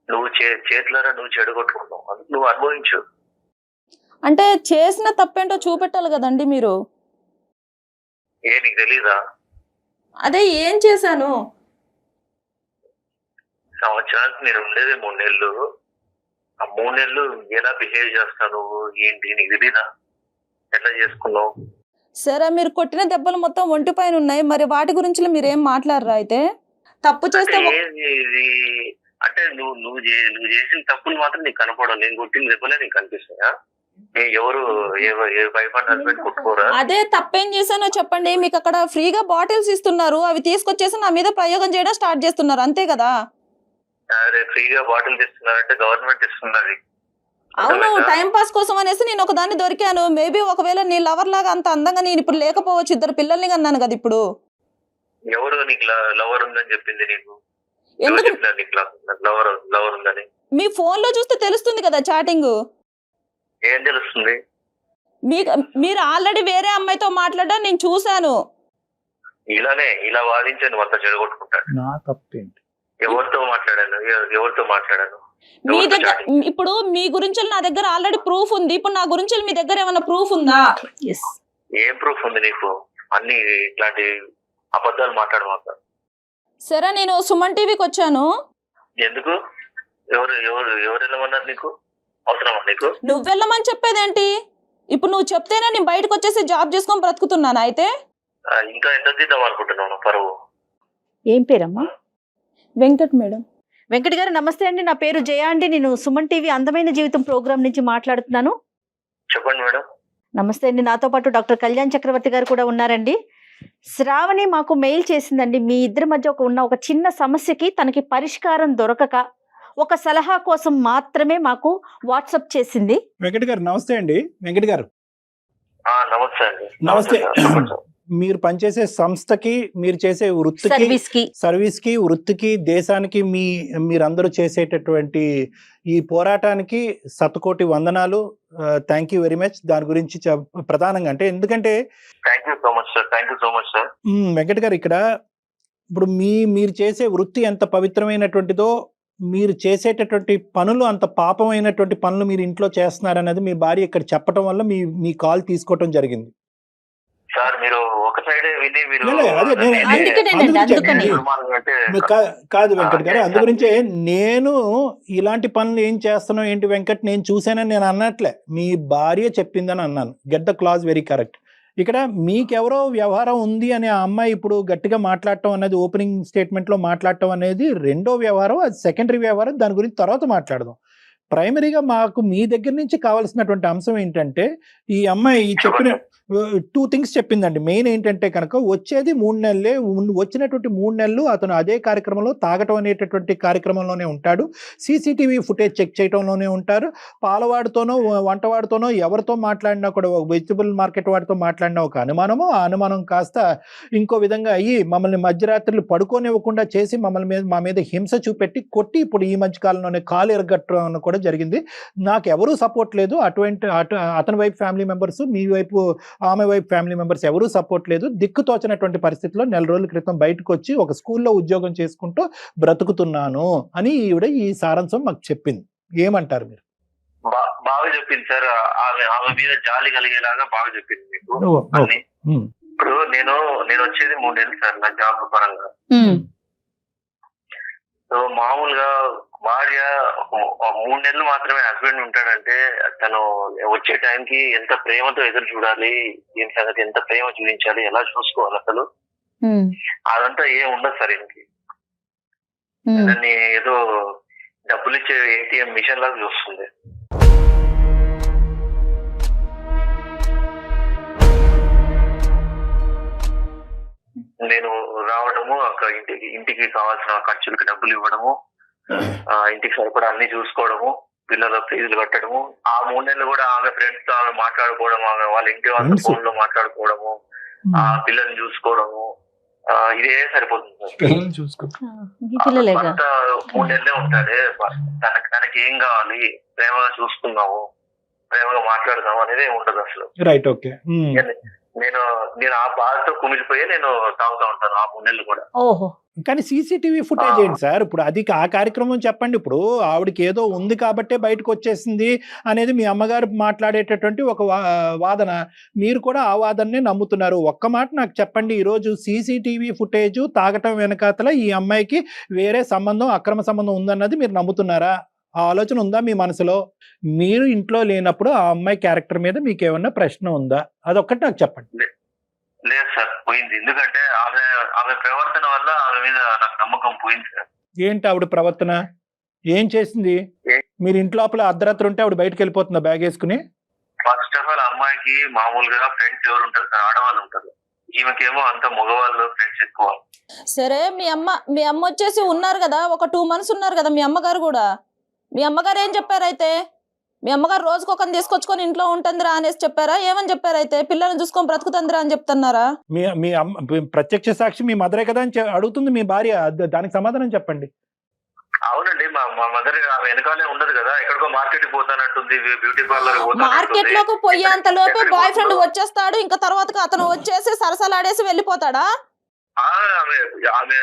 నువ్వు చేతులారా నువ్వు చెడగొట్టుకున్నావు, అందుకు నువ్వు అనుభవించు. అంటే చేసిన తప్పేంటో చూపెట్టాలి కదండి మీరు. నీకు తెలీదా? అదే ఏం చేశాను. సంవత్సరానికి నేను ఉండేది 3 నెలలు. ఆ 3 నెలలు ఎలా బిహేవ్ చేస్తావు నువ్వు, ఏంటి నీకు తెలీదా? ఎట్లా చేసుకున్నావు? సరే, మీరు కొట్టిన దెబ్బలు మొత్తం ఒంటి పైన ఉన్నాయి, మరి వాటి గురించి మీరు ఏం మాట్లాడరా? అయితే తప్పు చేస్తే అంటే నువ్వు చేసిన తప్పులు మాత్రం నీకు కనపడవు. నేను కొట్టిన దెబ్బలే నీకు కనిపిస్తాయా? ఎవరు ఏ వైఫ్ అండ్ హస్బెండ్ కొట్టుకోరా? అదే తప్పేం చేశానో చెప్పండి. మీకు అక్కడ ఫ్రీగా బాటిల్స్ ఇస్తున్నారు, అవి తీసుకొచ్చేసి నా మీద ప్రయోగం చేయడం స్టార్ట్ చేస్తున్నారు, అంతే కదా? అరే ఫ్రీగా బాటిల్ ఇస్తున్నారంటే గవర్నమెంట్ ఇస్తున్నది. అవును, టైం పాస్ కోసం అనేసి నేను ఒక దాన్ని దొరికాను. మేబీ ఒకవేళ నీ లవర్ లాగా అంత అందంగా నేను ఇప్పుడు లేకపోవచ్చు, 2 పిల్లల్ని కన్నాను కదా ఇప్పుడు. ఎవరు నీకు లవర్ ఉందని చెప్పింది? నీకు ఎందుకు? చెప్పినారు నీకు లవర్ ఉందని? మీ ఫోన్ లో చూస్తే తెలుస్తుంది కదా చాటింగ్. ఏం తెలుస్తుంది? మీరు ఆల్రెడీ వేరే అమ్మాయితో మాట్లాడడం నేను చూశాను. ఇలా వాదించాను అంతా చెడగొట్టుకుంటాను. నా తప్పేంటి? ఎవరితో మాట్లాడాను? మీ దగ్గర ఇప్పుడు మీ గురించి నా దగ్గర ఆల్రెడీ ప్రూఫ్ ఉంది. ఇప్పుడు నా గురించి మీ దగ్గర ఏమైనా ప్రూఫ్ ఉందా? ఏం ప్రూఫ్ ఉంది నీకు? అన్ని ఇట్లాంటి అబద్ధాలు మాట్లాడమాక. సరే, నేను సుమన్ టీవీకి వచ్చాను. ఎందుకు? ఎవరు వెళ్ళమన్నారు నీకు? అవసరమా నీకు? నువ్వు వెళ్ళమని చెప్పేదేంటి? ఇప్పుడు నువ్వు చెప్తేనే నేను బయటకు వచ్చేసి జాబ్ చేసుకొని బ్రతుకుతున్నాను. అయితే ఇంకా ఎంత తీద్దాం అనుకుంటున్నాను పరువు? ఏం పేరమ్మా? వెంకట్ మేడం. వెంకట్ గారు నమస్తే అండి. నా పేరు జయ అండి. నేను సుమన్ టీవీ అందమైన జీవితం ప్రోగ్రామ్ నుంచి మాట్లాడుతున్నాను. చెప్పండి మేడం. నమస్తే అండి. నాతో పాటు డాక్టర్ కళ్యాణ్ చక్రవర్తి గారు కూడా ఉన్నారండి. శ్రావణి మాకు మెయిల్ చేసిందండి. మీ ఇద్దరి మధ్య ఉన్న ఒక చిన్న సమస్యకి తనకి పరిష్కారం దొరకక ఒక సలహా కోసం మాత్రమే మాకు వాట్సాప్ చేసింది. వెంకట్ గారు నమస్తే అండి. వెంకట్ గారు నమస్తే అండి. నమస్తే. మీరు పనిచేసే సంస్థకి, మీరు చేసే వృత్తికి, సర్వీస్కి, వృత్తికి, దేశానికి మీరందరూ చేసేటటువంటి ఈ పోరాటానికి శతకోటి వందనాలు. Thank you very much. దాని గురించి ప్రధానంగా ఎందుకంటే thank you so much sir. Venkat గారు, ఇక్కడ ఇప్పుడు మీరు చేసే వృత్తి ఎంత పవిత్రమైనటువంటిదో, మీరు చేసేటటువంటి పనులు అంత పాపమైనటువంటి పనులు మీరు ఇంట్లో చేస్తున్నారనేది మీ భార్య ఇక్కడ చెప్పడం వల్ల మీ కాల్ తీసుకోవటం జరిగింది. సార్ మీరు ఒక సైడే విని కాదు వెంకట్ గారు, అందు గురించే నేను ఇలాంటి పనులు ఏం చేస్తున్నావు ఏంటి వెంకట్, నేను చూసానని నేను అన్నట్లే, మీ భార్య చెప్పిందని అన్నాను. Get the clause very correct. ఇక్కడ మీకెవరో వ్యవహారం ఉంది అని ఆ అమ్మాయి ఇప్పుడు గట్టిగా మాట్లాడటం అనేది, ఓపెనింగ్ స్టేట్మెంట్లో మాట్లాడటం అనేది రెండో వ్యవహారం, అది సెకండరీ వ్యవహారం. దాని గురించి తర్వాత మాట్లాడదాం. ప్రైమరీగా మాకు మీ దగ్గర నుంచి కావాల్సినటువంటి అంశం ఏంటంటే, ఈ అమ్మాయి చెప్పిన 2 థింగ్స్ చెప్పిందండి. మెయిన్ ఏంటంటే కనుక వచ్చేది 3 నెలలే, వచ్చినటువంటి 3 నెలలు అతను అదే కార్యక్రమంలో తాగటం అనేటటువంటి కార్యక్రమంలోనే ఉంటాడు, సీసీటీవీ ఫుటేజ్ చెక్ చేయడంలోనే ఉంటారు, పాలవాడితోనో వంటవాడితోనో ఎవరితో మాట్లాడినా కూడా, వెజిటబుల్ మార్కెట్ వాడితో మాట్లాడినా ఒక అనుమానము, ఆ అనుమానం కాస్త ఇంకో విధంగా అయ్యి మమ్మల్ని మధ్యరాత్రులు పడుకోనివ్వకుండా చేసి మా మీద హింస చూపెట్టి కొట్టి ఇప్పుడు ఈ మధ్య కాలంలోనే కాలు ఎరగట్టడం కూడా జరిగింది. నాకు ఎవరూ సపోర్ట్ లేదు. అతని వైపు ఫ్యామిలీ మెంబర్స్, మీ వైపు ఆమె వైపు ఫ్యామిలీ మెంబర్స్ ఎవరూ సపోర్ట్ లేదు. దిక్కుతోచినటువంటి పరిస్థితిలో 4 రోజుల క్రితం బయటకు వచ్చి ఒక స్కూల్లో ఉద్యోగం చేసుకుంటూ బ్రతుకుతున్నాను అని ఈవిడ ఈ సారాంశం మాకు చెప్పింది. ఏమంటారు మీరు? బాగా చెప్పింది సార్. ఆమె మీద జాలి కలిగేలాగా బాగా చెప్పింది మీకు. ఇప్పుడు నేను వచ్చేది 3 నెలలు సార్ నా జాబ్ పరంగా. సో మామూలుగా భార్య 3 నెలలు మాత్రమే హస్బెండ్ ఉంటాడంటే తను వచ్చే టైంకి ఎంత ప్రేమతో ఎదురు చూడాలి, ఏం సంగతి, ఎంత ప్రేమ చూపించాలి, ఎలా చూసుకోవాలి అసలు, అదంతా ఏం ఉండదు సార్. ఇంటికి దాన్ని ఏదో డబ్బులు ఇచ్చే ఏటీఎం మిషన్ లాగా చూస్తుంది. నేను రావడము, అక్కడ ఇంటికి కావాల్సిన ఖర్చులకి డబ్బులు ఇవ్వడము, ఇంటికి సరిపడా అన్ని చూసుకోవడము, పిల్లల ఫీజులు కట్టడము, ఆ 3 నెలలు కూడా ఆమె ఫ్రెండ్స్ తో ఆమె మాట్లాడుకోవడం, ఆమె వాళ్ళ ఇంటి వాళ్ళ ఫోన్ లో మాట్లాడుకోవడము, ఆ పిల్లల్ని చూసుకోవడము, ఇదే సరిపోతుంది సార్. 3 నెలలే ఉంటాడే, తనకి ఏం కావాలి, ప్రేమగా చూసుకుందాము, ప్రేమగా మాట్లాడదాము అనేది ఉండదు అసలు. Right, okay. నేను ఆ బాధతో కుమిలిపోయి నేను తాగుతూ ఉంటాను ఆ 3 నెలలు కూడా. ఓహో. కానీ సీసీటీవీ ఫుటేజ్ ఏంటి సార్? ఇప్పుడు అది ఆ కార్యక్రమం చెప్పండి. ఇప్పుడు ఆవిడకి ఏదో ఉంది కాబట్టే బయటకు వచ్చేసింది అనేది మీ అమ్మగారు మాట్లాడేటటువంటి ఒక వాదన. మీరు కూడా ఆ వాదననే నమ్ముతున్నారు. ఒక్క మాట నాకు చెప్పండి, ఈరోజు సీసీటీవీ ఫుటేజ్ తాగటం వెనకాతల ఈ అమ్మాయికి వేరే సంబంధం, అక్రమ సంబంధం ఉందన్నది మీరు నమ్ముతున్నారా? ఆ ఆలోచన ఉందా మీ మనసులో? మీరు ఇంట్లో లేనప్పుడు ఆ అమ్మాయి క్యారెక్టర్ మీద మీకు ఏమన్నా ప్రశ్న ఉందా? అదొక్కటి నాకు చెప్పండి. లేదు సార్, పోయింది. ఎందుకంటే ఆమె ప్రవర్తన వల్ల ఆమె మీద నాకు నమ్మకం పోయింది సార్. ఏంటి ఆవిడ ప్రవర్తన? ఏం చేసింది? మీరు ఇంట్లో అర్ధరాత్రి ఉంటే ఆవిడ బయటకు వెళ్ళిపోతుందా బ్యాగ్ వేసుకుని? ఫస్ట్ ఆఫ్ ఆల్ అమ్మాయికి మామూలుగా ఫ్రెండ్స్ ఎవరు ఉంటారు సార్, ఆడవాళ్ళు ఉంటారు. ఈమెకేమో అంత మగవాళ్ళు ఫ్రెండ్స్ ఎక్కువ. సరే మీ అమ్మ వచ్చేసి ఉన్నారు కదా, ఒక 2 months ఉన్నారు కదా మీ అమ్మగారు కూడా. మీ అమ్మగారు ఏం చెప్పారు అయితే? మీ అమ్మగారు రోజుకు ఒకరిని తీసుకొచ్చుకొని ఇంట్లో ఉంటుందిరా అనేసి చెప్పారా? ఏమని చెప్పారు అయితే? పిల్లల్ని చూసుకొని బ్రతుకుతుందిరా అని చెప్తున్నారా? మీ అమ్మ ప్రత్యక్ష సాక్షి మీ మదరే కదా అని అడుగుతుంది మీ భార్య, దానికి సమాధానం చెప్పండి. అవునండి, మా మదర్ ఆమె వెనకాలే ఉండదు కదా, ఎక్కడికో మార్కెట్ పోతానంటుంది, బ్యూటీ పార్లర్ మార్కెట్ లోకి పోయేంత లోపే బాయ్ ఫ్రెండ్ వచ్చేస్తాడు, ఇంకా తర్వాత అతను వచ్చేసి సరసలాడేసి వెళ్ళిపోతాడా? ఆమె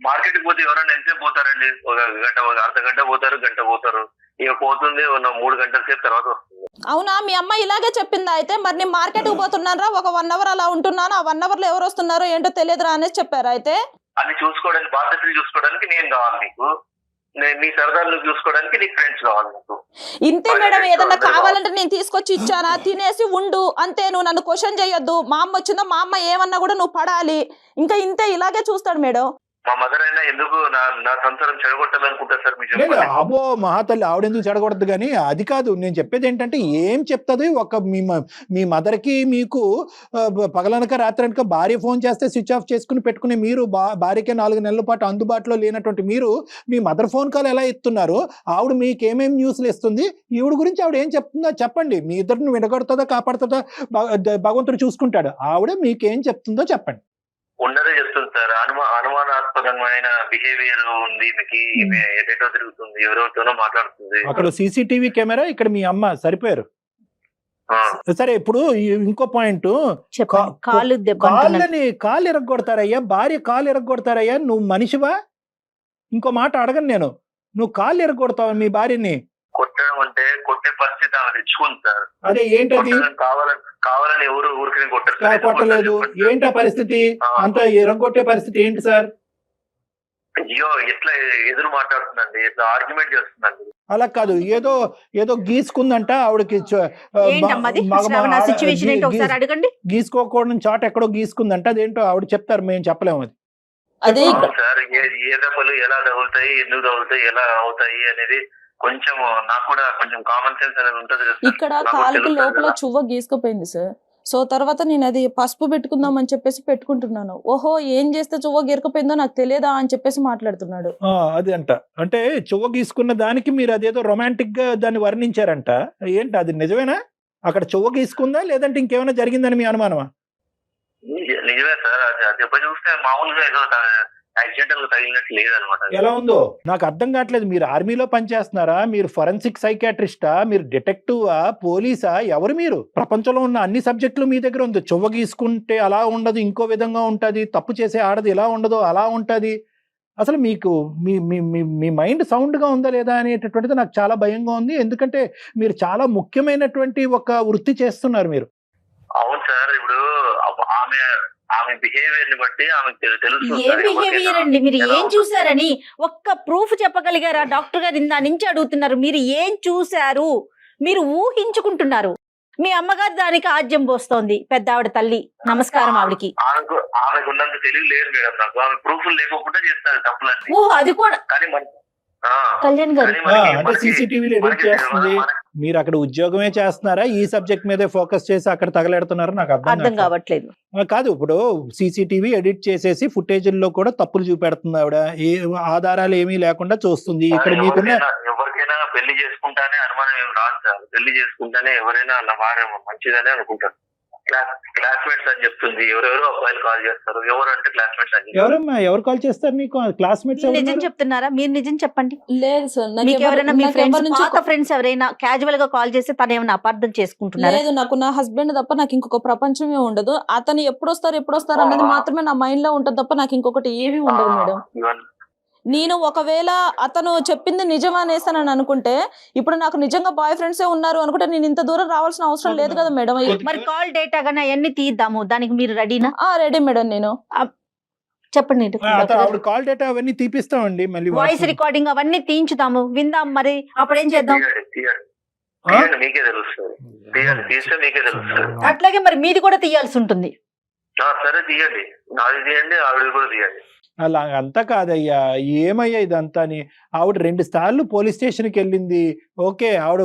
మార్కెట్ కి పోతే ఎవరైనా ఎంతసేపు పోతారండి? ఒక గంట, ఒక అర్ధ గంట పోతారు, గంట పోతారు. ఇక పోతుంది 3 గంటల సేపు తర్వాత వస్తుంది. అవునా? మీ అమ్మ ఇలాగే చెప్పిందా అయితే? మరి నేను మార్కెట్ కు పోతున్నారా, ఒక 1 hour అలా ఉంటున్నాను, ఆ 1 hour లో ఎవరు వస్తున్నారో ఏంటో తెలియదురా అనేసి చెప్పారా అయితే? అది చూసుకోవడానికి, బాధ్యతలు చూసుకోవడానికి నేను కావాలి నీకు, నీ సరదాలు చూసుకోవడానికి నీకు ఫ్రెండ్స్ కావాలి నీకు. ఇంతే మేడం, ఏదన్నా కావాలంటే నేను తీసుకొచ్చి ఇచ్చానా, తినేసి ఉండు అంతే, నువ్వు నన్ను క్వశ్చన్ చేయొద్దు. మా అమ్మ వచ్చిందో మా అమ్మ ఏమన్నా కూడా నువ్వు పడాలి, ఇంకా ఇంతే, ఇలాగే చూస్తాడు మేడం. మా మదర్ అయినా ఎందుకు నా సంసారం చెడగొట్టాలనుకుంటారు సార్ మీరు చెప్పండి. అబ్బో మహాతల్లి ఆవిడెందుకు చెడగొడద్దు, కానీ అది కాదు నేను చెప్పేది. ఏంటంటే ఏం చెప్తుంది ఒక మీ మదర్కి మీకు పగలనక రాత్రనక భార్య ఫోన్ చేస్తే స్విచ్ ఆఫ్ చేసుకుని పెట్టుకుని మీరు భార్యకే 4 నెలల పాటు అందుబాటులో లేనటువంటి మీరు మీ మదర్ ఫోన్ కాల్ ఎలా ఇస్తున్నారు? ఆవిడ మీకు ఏమేమి న్యూస్లు ఇస్తుంది, ఈవిడ గురించి ఆవిడ ఏం చెప్తుందో చెప్పండి. మీ ఇద్దరిని విడగొడుతుందా కాపాడుతుందా భగవంతుడు చూసుకుంటాడు. ఆవిడ మీకేం చెప్తుందో చెప్పండి. ఉన్నదే చెప్తుంది సార్, అనుమానాస్పదమైన బిహేవియర్ ఉంది మీకు, ఈమె ఎటో తిరుగుతుంది, ఎవరెవరితోనో మాట్లాడుతుంది. అక్కడ సీసీటీవీ కెమెరా, ఇక్కడ మీ అమ్మ, సరిపోయారు. సరే, ఇప్పుడు ఇంకో పాయింట్, కాళ్ళు ఎరగొడతారయ్యా, భార్య కాళ్ళు ఎరగొడతారయ్యా, నువ్వు మనిషివా? ఇంకో మాట అడగను నేను, నువ్వు కాళ్ళు ఎరగొడతావా మీ భార్యని? కొట్టడం అంటే కొట్టే పరిస్థితి ఆమె తెచ్చుకుంది సార్. అదే ఏంటది? కావాలని ఎవరు ఊరికి కొట్టలేదు, ఏంటా పరిస్థితి? అంత ఎరగొట్టే పరిస్థితి ఏంటి సార్? అయ్యో, ఎట్లా ఎదురు మాట్లాడుతుందండి, ఎట్లా ఆర్గ్యుమెంట్ చేస్తుందండి. అలా కాదు, ఏదో గీసుకుందంట ఆవిడకి, గీసుకోకూడని చాట్ ఎక్కడో గీసుకుందంట. అదేంటో ఆవిడ చెప్తారు, మేము చెప్పలేము. అది సార్, ఏ దెబ్బలు ఎలా తగులుతాయి, ఎందుకు తగులుతాయి, ఎలా అవుతాయి అనేది కొంచెం నాకు కూడా కొంచెం కామన్ సెన్స్ అనేది ఉంటది. ఇక్కడ కాలుకి లోపల చువ్వ గీసుకుపోయింది సార్. సో తర్వాత నేను అది పసుపు పెట్టుకుందాం అని చెప్పేసి పెట్టుకుంటున్నాను. ఓహో, ఏం చేస్తే చువ్వ గీరకపోయిందో నాకు తెలియదా అని చెప్పేసి మాట్లాడుతున్నాడు. అది అంటే చువ్వ గీసుకున్న దానికి మీరు అదేదో రొమాంటిక్ గా దాన్ని వర్ణించారంట. ఏంటి అది నిజమేనా? అక్కడ చువ్వ గీసుకుందా లేదంటే ఇంకేమైనా జరిగిందని మీ అనుమానమా? నిజమే సార్, దెబ్బ చూస్తే మామూలుగా ఏదో యాక్సిడెంటల్ తగిలినట్టు లేదనమాట. ఎలా ఉందో నాకు అర్థం కావట్లేదు. మీరు ఆర్మీలో పనిచేస్తున్నారా, మీరు ఫోరెన్సిక్ సైకాట్రిస్టా, మీరు డిటెక్టివా, పోలీసా, ఎవరు మీరు? ప్రపంచంలో ఉన్న అన్ని సబ్జెక్టులు మీ దగ్గర ఉంది. చువ్వ గీసుకుంటే అలా ఉండదు, ఇంకో విధంగా ఉంటది, తప్పు చేసే ఆడది ఎలా ఉండదో అలా ఉంటది. అసలు మీకు మీ మైండ్ సౌండ్గా ఉందా లేదా అనేటటువంటిది నాకు చాలా భయంగా ఉంది. ఎందుకంటే మీరు చాలా ముఖ్యమైనటువంటి ఒక వృత్తి చేస్తున్నారు మీరు. అవును సార్, ఇప్పుడు ఆమె బిహేవియర్ ని బట్టి ఆమెకు తెలుస్తుంది. ఏ బిహేవియర్ అండి? మీరు ఏం చూసారని ఒక్క ప్రూఫ్ చెప్పగలిగారా? డాక్టర్ గారు ఇందా నుంచి అడుగుతున్నారు, మీరు ఏం చూశారు? మీరు ఊహించుకుంటున్నారు. మీ అమ్మగారు దానికి ఆజ్యం పోస్తోంది, పెద్ద ఆవిడ తల్లి, నమస్కారం ఆవిడకి. ఆమెకు ఉన్నంత తెలివి లేదు మేడం నాకు, ఆమె ప్రూఫ్ లేకుండా చేస్తారు తప్పులన్నీ. ఓహో, అది కూడా కానీ కళ్యాణ్ గారు అంటే సీసీటీవీలో ఎడిట్ చేస్తుంది. మీరు అక్కడ ఉద్యోగమే చేస్తున్నారా, ఈ సబ్జెక్ట్ మీదే ఫోకస్ చేసి అక్కడ తగలెడుతున్నారా? నాకు అర్థం కావట్లేదు. కాదు, ఇప్పుడు సీసీటీవీ ఎడిట్ చేసేసి ఫుటేజ్ల్లో కూడా తప్పులు చూపెడుతుంది ఆవిడ, ఏ ఆధారాలు ఏమీ లేకుండా చూస్తుంది. ఇక్కడ మీకున్న ఎవరికైనా పెళ్లి చేసుకుంటానే అనుమానం ఏమి రాదు సార్. పెళ్లి చేసుకుంటానే ఎవరైనా నా భార్య మంచిదనే అనుకుంటారు. క్లాస్మేట్స్ అని చెప్తుంది, ఎవరెవరో అబ్బాయిలు కాల్ చేస్తారు, ఎవరు అంటే క్లాస్మేట్స్ అని. ఎవరమ్మా, ఎవరు కాల్ చేస్తారు నీకు? క్లాస్మేట్స్ నిజం చెప్తున్నారా? మీరు నిజం చెప్పండి. లేదు సార్, మీకు ఎవరైనా మీ ఫ్రెండ్స్ ఎవరైనా క్యాజువల్ గా కాల్ చేసి తను ఏమైనా అపార్థం చేసుకుంటున్నారు? లేదు, నాకు నా హస్బెండ్ తప్ప నాకు ఇంకొక ప్రపంచమే ఉండదు. అతను ఎప్పుడు వస్తారు అన్నది మాత్రమే నా మైండ్ లో ఉంటుంది తప్ప నాకు ఇంకొకటి ఏమీ ఉండదు మేడం. నేను ఒకవేళ అతను చెప్పింది నిజం అనేసానని అనుకుంటే, ఇప్పుడు నాకు నిజంగా బాయ్ ఫ్రెండ్సే ఉన్నారు అనుకుంటే నేను ఇంత దూరం రావాల్సిన అవసరం లేదు కదా మేడం. మరి కాల్ డేటా గానీ అవన్నీ తీద్దాము, దానికి మీరు రెడీనా? Ready madam. నేను చెప్పండి. కాల్ డేటా అవన్నీ తీపిస్తామండి, మళ్ళీ వాయిస్ రికార్డింగ్ అవన్నీ తీయించుదాము, విందాం. మరి అప్పుడు ఏం చేద్దాం? మీకే తెలుస్తుంది, మీకే తెలుస్తుంది. అట్లాగే మరి మీది కూడా తీయాల్సి ఉంటుంది. సరే తీయండి, నాది తీయండి, ఆవిడ కూడా తీయండి. అలా అంతా కాదయ్యా, ఏమయ్యా ఇదంతా అని. ఆవిడ 2 సార్లు పోలీస్ స్టేషన్కి వెళ్ళింది. ఓకే, ఆవిడ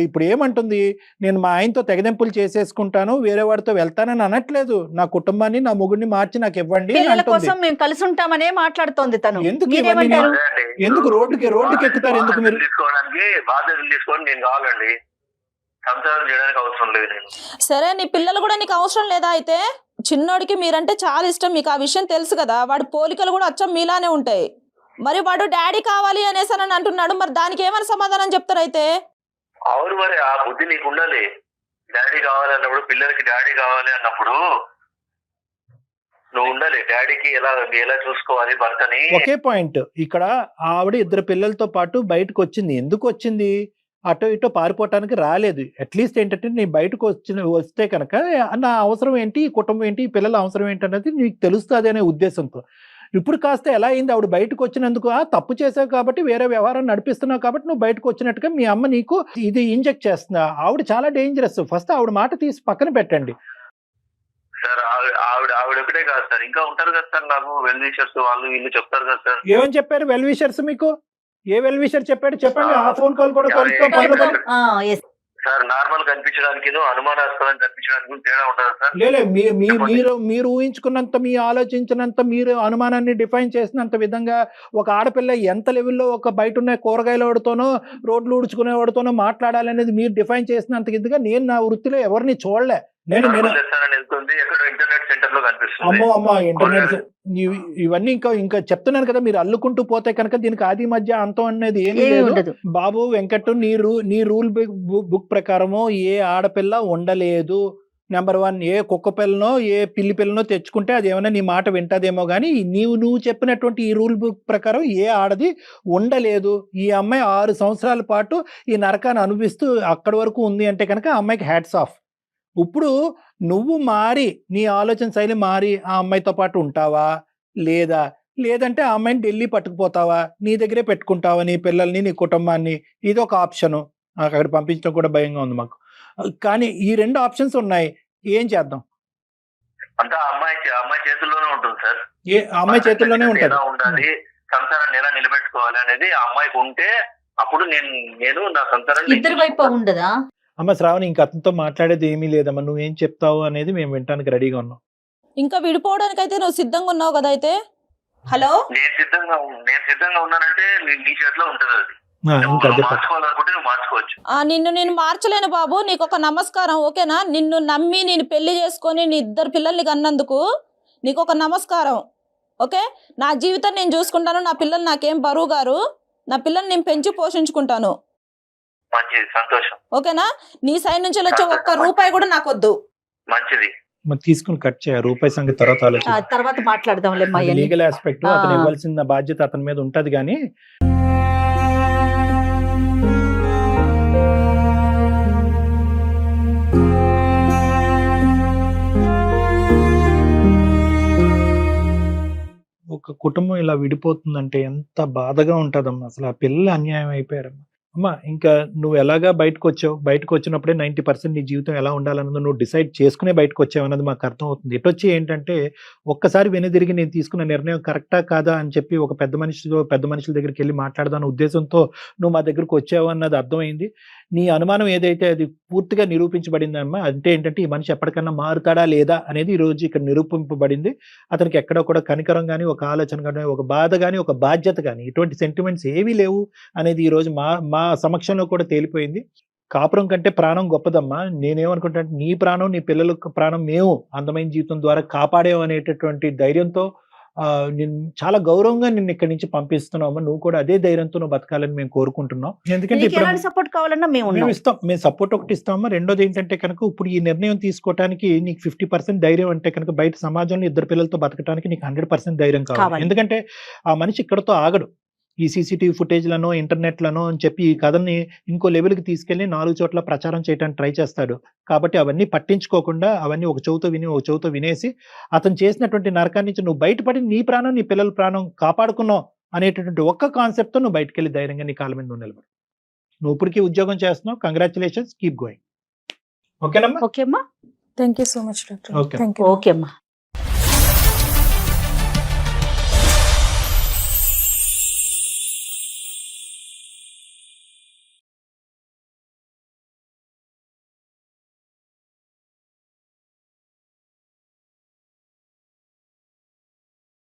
ఇప్పుడు ఏమంటుంది, నేను మా ఆయనతో తెగదెంపులు చేసేసుకుంటాను, వేరే వాడితో వెళ్తానని అనట్లేదు. నా కుటుంబాన్ని, నా మొగుడిని మార్చి నాకు ఇవ్వండి అని పిల్లల అంటుంది. కోసం మేము కలిసి ఉంటామనే మాట్లాడుతోంది తను. ఎందుకు మీరేమంటారు? అదే అండి. ఎందుకు రోడ్డుకి ఎక్కుతారు ఎందుకు మీరు? తీసుకోవడానికి బాధ్యతలు తీసుకొని నేను కావాలండి, సంసారం చేయడానికి అవసరం లేదు నేను. సరే, నీ పిల్లలు కూడా నీకు అవసరం లేదా? అయితే చిన్నోడికి మీరంటే చాలా ఇష్టం, మీకు ఆ విషయం తెలుసు కదా. వాడి పోలికలు కూడా అచ్చం మీలానే ఉంటాయి. మరి వాడు డాడీ కావాలి అనేసి అని అంటున్నాడు, మరి దానికి ఏమైనా సమాధానం చెప్తారు? అయితే అవును, మరి ఆ బుద్ధి నీకు ఉండాలి. డాడీ కావాలి అన్నప్పుడు, పిల్లలకి డాడీ కావాలి అన్నప్పుడు నువ్వు ఉండాలి. డాడీకి ఎలా చూసుకోవాలి భర్తని. ఒకే పాయింట్ ఇక్కడ, ఆవిడ 2 పిల్లలతో పాటు బయటకు వచ్చింది. ఎందుకు వచ్చింది? అటో ఇటో పారిపోవటానికి రాలేదు. అట్లీస్ట్ ఏంటంటే నీ బయటకు వస్తే కనుక నా అవసరం ఏంటి, ఈ కుటుంబం ఏంటి, ఈ పిల్లల అవసరం ఏంటి అనేది నీకు తెలుస్తుంది అనే ఉద్దేశంతో. ఇప్పుడు కాస్త ఎలా అయింది, ఆవిడ బయటకు వచ్చినందుకు తప్పు చేసావు కాబట్టి, వేరే వ్యవహారం నడిపిస్తున్నావు కాబట్టి నువ్వు బయటకు వచ్చినట్టుగా మీ అమ్మ నీకు ఇది ఇంజెక్ట్ చేస్తుందా? ఆవిడ చాలా డేంజరస్. ఫస్ట్ ఆవిడ మాట తీసి పక్కన పెట్టండి సార్. ఆవిడ ఒకటే కాదు సార్, ఇంకా ఉంటారు కదా సార్, నాకు వెల్ విషర్స్ వాళ్ళు వీళ్ళు చెప్తారు కదా సార్. ఏమని చెప్పారు వెల్ విషర్స్ మీకు? ఏ వెల్ విషర్ చెప్పాడు చెప్పండి. ఆ ఫోన్ కాల్ కూడా కొనుక్కో. సార్, నార్మల్ కనిపించడానికి అనుమానాస్పదం కనిపించడానికి తేడా ఉండదు సార్. లేదు, మీరు ఊహించుకున్నంత, మీ ఆలోచించినంత, మీరు అనుమానాన్ని డిఫైన్ చేసినంత విధంగా ఒక ఆడపిల్ల ఎంత లెవెల్లో ఒక బయట ఉన్న కూరగాయల వాడితోనో, రోడ్లు ఊడ్చుకునే వాడితోనో మాట్లాడాలనేది మీరు డిఫైన్ చేసినంత ఇదిగా నేను నా వృత్తిలో ఎవరిని చూడలే. నేను ఇంటర్నెట్ సెంటర్ లో కనిపిస్తుంది. అమ్మో ఇంటర్నెట్ ఇవన్నీ ఇంకా చెప్తున్నాను కదా, మీరు అల్లుకుంటూ పోతే కనుక దీనికి ఆది మధ్య అంతం అనేది ఏమీ లేదు. బాబు వెంకట్, నీ రూల్ బుక్ ప్రకారము ఏ ఆడపిల్ల ఉండలేదు. నెంబర్ 1, ఏ కుక్క పిల్లనో ఏ పిల్లి పిల్లనో తెచ్చుకుంటే అది ఏమైనా నీ మాట వింటదేమో కానీ, నువ్వు చెప్పినటువంటి ఈ రూల్ బుక్ ప్రకారం ఏ ఆడది ఉండలేదు. ఈ అమ్మాయి 6 సంవత్సరాల పాటు ఈ నరకాన్ని అనుభవిస్తూ అక్కడి వరకు ఉంది అంటే కనుక ఆ అమ్మాయికి హ్యాట్స్ ఆఫ్. ఇప్పుడు నువ్వు మారి, నీ ఆలోచన శైలి మారి ఆ అమ్మాయితో పాటు ఉంటావా లేదంటే ఆ అమ్మాయిని ఢిల్లీ పట్టుకుపోతావా, నీ దగ్గరే పెట్టుకుంటావా నీ పిల్లల్ని, నీ కుటుంబాన్ని? ఇది ఒక ఆప్షను. అక్కడ పంపించడం కూడా భయంగా ఉంది మాకు. కానీ ఈ 2 ఆప్షన్స్ ఉన్నాయి, ఏం చేద్దాం? అంతా అమ్మాయి చేతుల్లోనే ఉంటుంది సార్. అమ్మాయి చేతుల్లోనే ఉంటుంది. ఎలా ఉండాలి, సంసారాన్ని ఎలా నిలబెట్టుకోవాలి అనేది ఆ అమ్మాయికి ఉంటే అప్పుడు నేను నా సంసారాన్ని. ఇద్దరు వైపు ఉండదా? అమ్మ శ్రావణి, ఇంక అతనితో మాట్లాడేది ఏమీ లేదమ్మా. నువ్వేం చెప్తావు అనేది మేము వినడానికి రెడీగా ఉన్నాం. ఇంకా విడిపోవడానికి అయితే నువ్వు సిద్ధంగా ఉన్నావు కదా? అయితే హలో, నేను సిద్ధంగా ఉన్నానంటే నీ చేతిలో ఉంటది అది. మార్చుకోవాలనుకుంటే నువ్వు మార్చుకోవచ్చు. నిన్ను నేను మార్చలేను బాబు, నీకు ఒక నమస్కారం, ఓకేనా? నిన్ను నమ్మి నేను పెళ్లి చేసుకొని నీ 2 పిల్లల్ని కన్నందుకు నీకు ఒక నమస్కారం, ఓకే? నా జీవితం నేను చూసుకుంటాను, నా పిల్లలు నాకేం బరువు గారు, నా పిల్లల్ని నేను పెంచి పోషించుకుంటాను. మంచిది, సంతోషం, ఓకేనా? నీ సైడ్ నుంచి వచ్చే 1 రూపాయి కూడా నాకు వద్దు. మంచిది. తీసుకుని కట్ చేయ రూపాయి సంగతి తర్వాత మాట్లాడదాంలే. లీగల్ ఆస్పెక్ట్ అతను ఇవ్వాల్సిన బాధ్యత అతని మీద ఉంటది. కానీ ఒక కుటుంబం ఇలా విడిపోతుందంటే ఎంత బాధగా ఉంటదమ్మా. అసలు ఆ పిల్లలు అన్యాయం అయిపోయారమ్మా. అమ్మా, ఇంకా నువ్వు ఎలాగా బయటకు వచ్చినప్పుడే 90% నీ జీవితం ఎలా ఉండాలన్నది నువ్వు డిసైడ్ చేసుకునే బయటకు వచ్చావు అన్నది మాకు అర్థం అవుతుంది. ఎటొచ్చి ఏంటంటే ఒక్కసారి వెనుదిరిగి నేను తీసుకున్న నిర్ణయం కరెక్టా కాదా అని చెప్పి ఒక పెద్ద మనుషుల దగ్గరికి వెళ్ళి మాట్లాడదాని ఉద్దేశంతో నువ్వు మా దగ్గరకు వచ్చావు అన్నది అర్థమైంది. నీ అనుమానం ఏదైతే అది పూర్తిగా నిరూపించబడిందమ్మా. అంటే ఏంటంటే ఈ మనిషి ఎప్పటికన్నా మారుతాడా లేదా అనేది ఈ రోజు ఇక్కడ నిరూపింపబడింది. అతనికి ఎక్కడో కూడా కనికరం కానీ, ఒక ఆలోచన కానీ, ఒక బాధ కానీ, ఒక బాధ్యత కానీ, ఇటువంటి సెంటిమెంట్స్ ఏవీ లేవు అనేది ఈ రోజు మా సమక్షంలో కూడా తేలిపోయింది. కాపురం కంటే ప్రాణం గొప్పదమ్మా. నేనేమనుకుంటా, నీ ప్రాణం, నీ పిల్లల ప్రాణం మేము అందమైన జీవితం ద్వారా కాపాడేవు అనేటటువంటి ధైర్యంతో నేను చాలా గౌరవంగా నిన్ను ఇక్కడి నుంచి పంపిస్తున్నాము. నువ్వు కూడా అదే ధైర్యంతో నువ్వు బతకాలని మేము కోరుకుంటున్నాం. ఎందుకంటే సపోర్ట్ కావాలన్నా మేము ఇస్తాం. మేము సపోర్ట్ ఒకటి ఇస్తామా. రెండోది ఏంటంటే కనుక ఇప్పుడు ఈ నిర్ణయం తీసుకోవడానికి నీకు 50% ధైర్యం అంటే కనుక బయట సమాజంలో 2 పిల్లలతో బతకడానికి నీకు 100% ధైర్యం కావాలి. ఎందుకంటే ఆ మనిషి ఇక్కడతో ఆగడు. ఈ సీసీటీవీ ఫుటేజ్లను, ఇంటర్నెట్లను అని చెప్పి ఈ కథని ఇంకో లెవెల్కి తీసుకెళ్లి 4 చోట్ల ప్రచారం చేయడానికి ట్రై చేస్తాడు. కాబట్టి అవన్నీ పట్టించుకోకుండా అవన్నీ ఒక చెవుతో వినేసి అతను చేసినటువంటి నరకాన్ని నుంచి నువ్వు బయటపడి నీ ప్రాణం, నీ పిల్లల ప్రాణం కాపాడుకున్నావు అనేటటువంటి ఒక్క కాన్సెప్ట్తో నువ్వు బయటకు వెళ్ళి ధైర్యంగా నీ కాళ్ళ మీద నువ్వు నిలబడు. నువ్వు ఇప్పటికీ ఉద్యోగం చేస్తున్నావు. Congratulations, keep going. ఓకేనమ్మా? ఓకే అమ్మా, thank you so much doctor. Okay. Thank you. Okay అమ్మా.